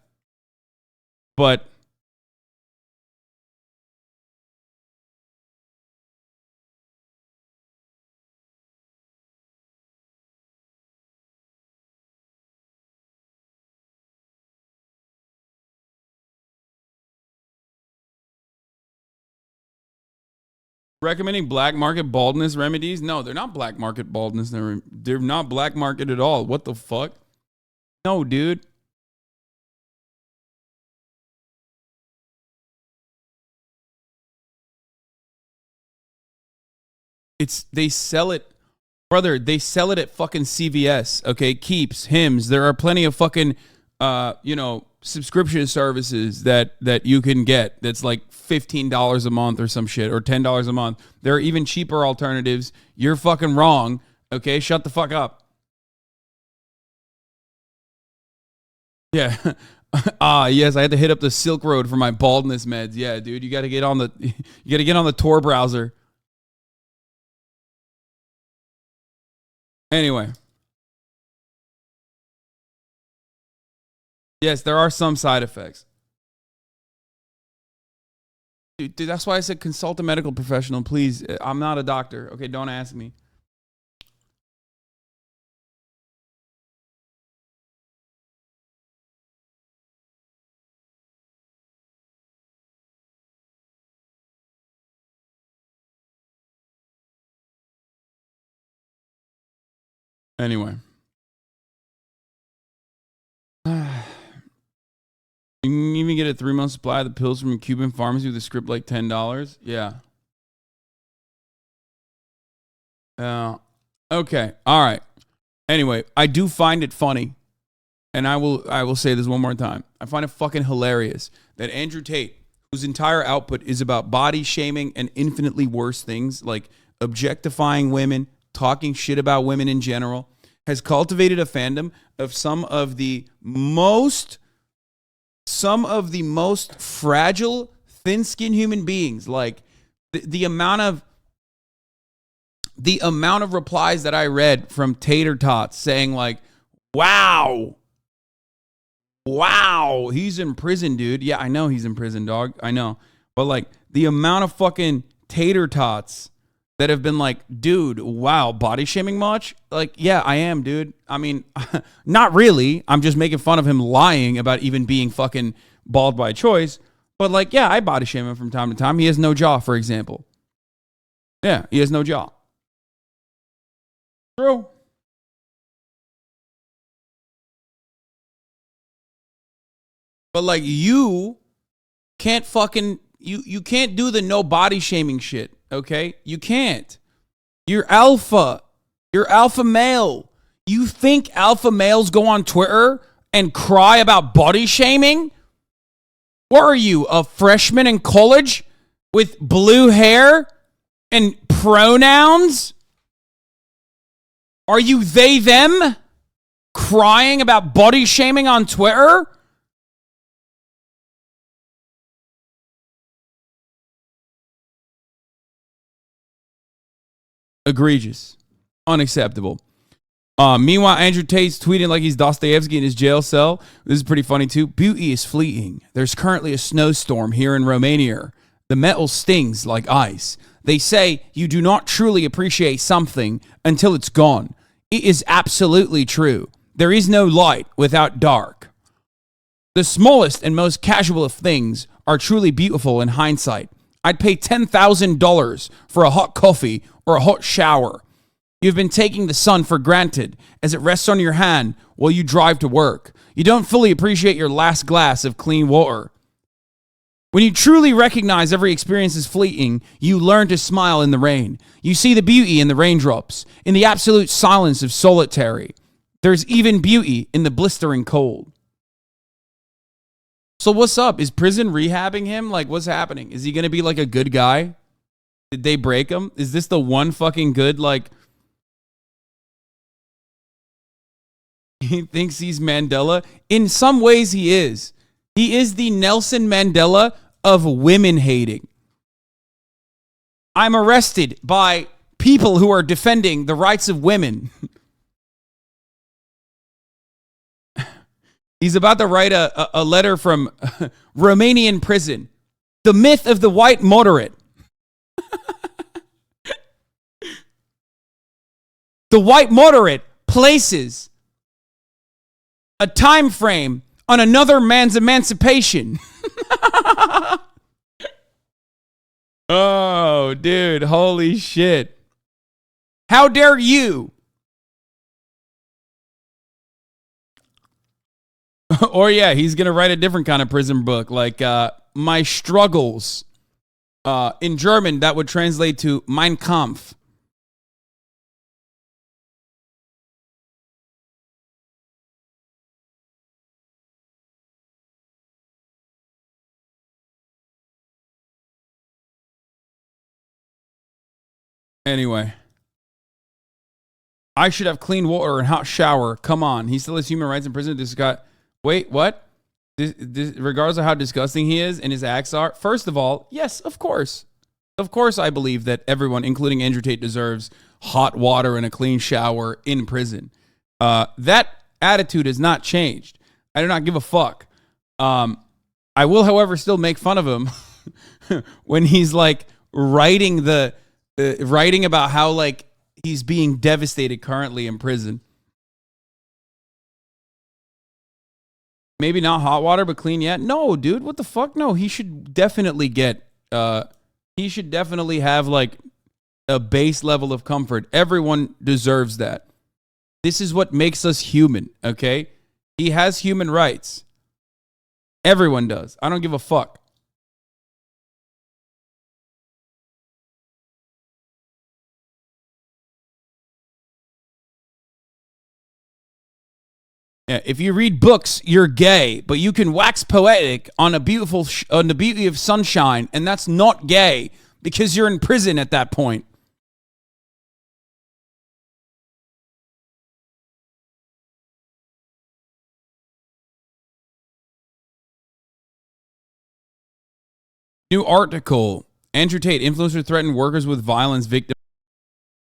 But recommending black market baldness remedies? No, they're not black market baldness. They're not black market at all. What the fuck? No, dude. They sell it, brother. They sell it at fucking CVS. Okay, Keeps, Hims. There are plenty of fucking, subscription services that you can get. That's like $15 a month or some shit, or $10 a month. There are even cheaper alternatives. You're fucking wrong. Okay, shut the fuck up. Yeah. Yes, I had to hit up the Silk Road for my baldness meds. Yeah, dude, you got to get on the Tor browser. Anyway. Yes, there are some side effects. Dude, that's why I said consult a medical professional, please. I'm not a doctor. Okay, don't ask me. Anyway. You can even get a 3-month supply of the pills from a Cuban pharmacy with a script like $10. Yeah. Okay. All right. Anyway, I do find it funny, and I will say this one more time. I find it fucking hilarious that Andrew Tate, whose entire output is about body shaming and infinitely worse things like objectifying women, talking shit about women in general, has cultivated a fandom of some of the most fragile, thin-skinned human beings. Like the amount of replies that I read from Tater Tots saying like, wow, he's in prison, dude. Yeah, I know he's in prison, dog. I know. But like the amount of fucking Tater Tots that have been like, dude, wow, body shaming much? Like, yeah, I am, dude. I mean, not really. I'm just making fun of him lying about even being fucking bald by choice. But like, yeah, I body shame him from time to time. He has no jaw, for example. Yeah, he has no jaw. True. But like, you can't fucking, you can't do the no body shaming shit. Okay? You can't. You're alpha. You're alpha male. You think alpha males go on Twitter and cry about body shaming? What are you, a freshman in college with blue hair and pronouns? Are you they, them? Crying about body shaming on Twitter? Egregious. Unacceptable. Meanwhile, Andrew Tate's tweeting like he's Dostoevsky in his jail cell. This is pretty funny too. Beauty is fleeting. There's currently a snowstorm here in Romania. The metal stings like ice. They say you do not truly appreciate something until it's gone. It is absolutely true. There is no light without dark. The smallest and most casual of things are truly beautiful in hindsight. I'd pay $10,000 for a hot coffee or a hot shower. You've been taking the sun for granted as it rests on your hand while you drive to work. You don't fully appreciate your last glass of clean water. When you truly recognize every experience is fleeting, you learn to smile in the rain. You see the beauty in the raindrops, in the absolute silence of solitary. There's even beauty in the blistering cold. So what's up? Is prison rehabbing him? Like, what's happening? Is he going to be like a good guy? Did they break him? Is this the one fucking good, like... He thinks he's Mandela? In some ways, he is. He is the Nelson Mandela of women hating. I'm arrested by people who are defending the rights of women. He's about to write a letter from Romanian prison. The myth of the white moderate. The white moderate places a time frame on another man's emancipation. Oh, dude, holy shit. How dare you? Or yeah, he's going to write a different kind of prison book, like My Struggles. In German, that would translate to Mein Kampf. Anyway. I should have clean water and hot shower. Come on. He still has human rights in prison. This guy... Wait, what? This, regardless of how disgusting he is and his acts are, first of all, yes, of course. Of course I believe that everyone, including Andrew Tate, deserves hot water and a clean shower in prison. That attitude has not changed. I do not give a fuck. I will, however, still make fun of him when he's like writing about how like he's being devastated currently in prison. Maybe not hot water, but clean yet? No, dude, what the fuck? No, he should definitely get, he should definitely have like a base level of comfort. Everyone deserves that. This is what makes us human, okay? He has human rights. Everyone does. I don't give a fuck. Yeah, if you read books, you're gay, but you can wax poetic on the beauty of sunshine, and that's not gay because you're in prison at that point. New article. Andrew Tate, influencer threatened workers with violence, victim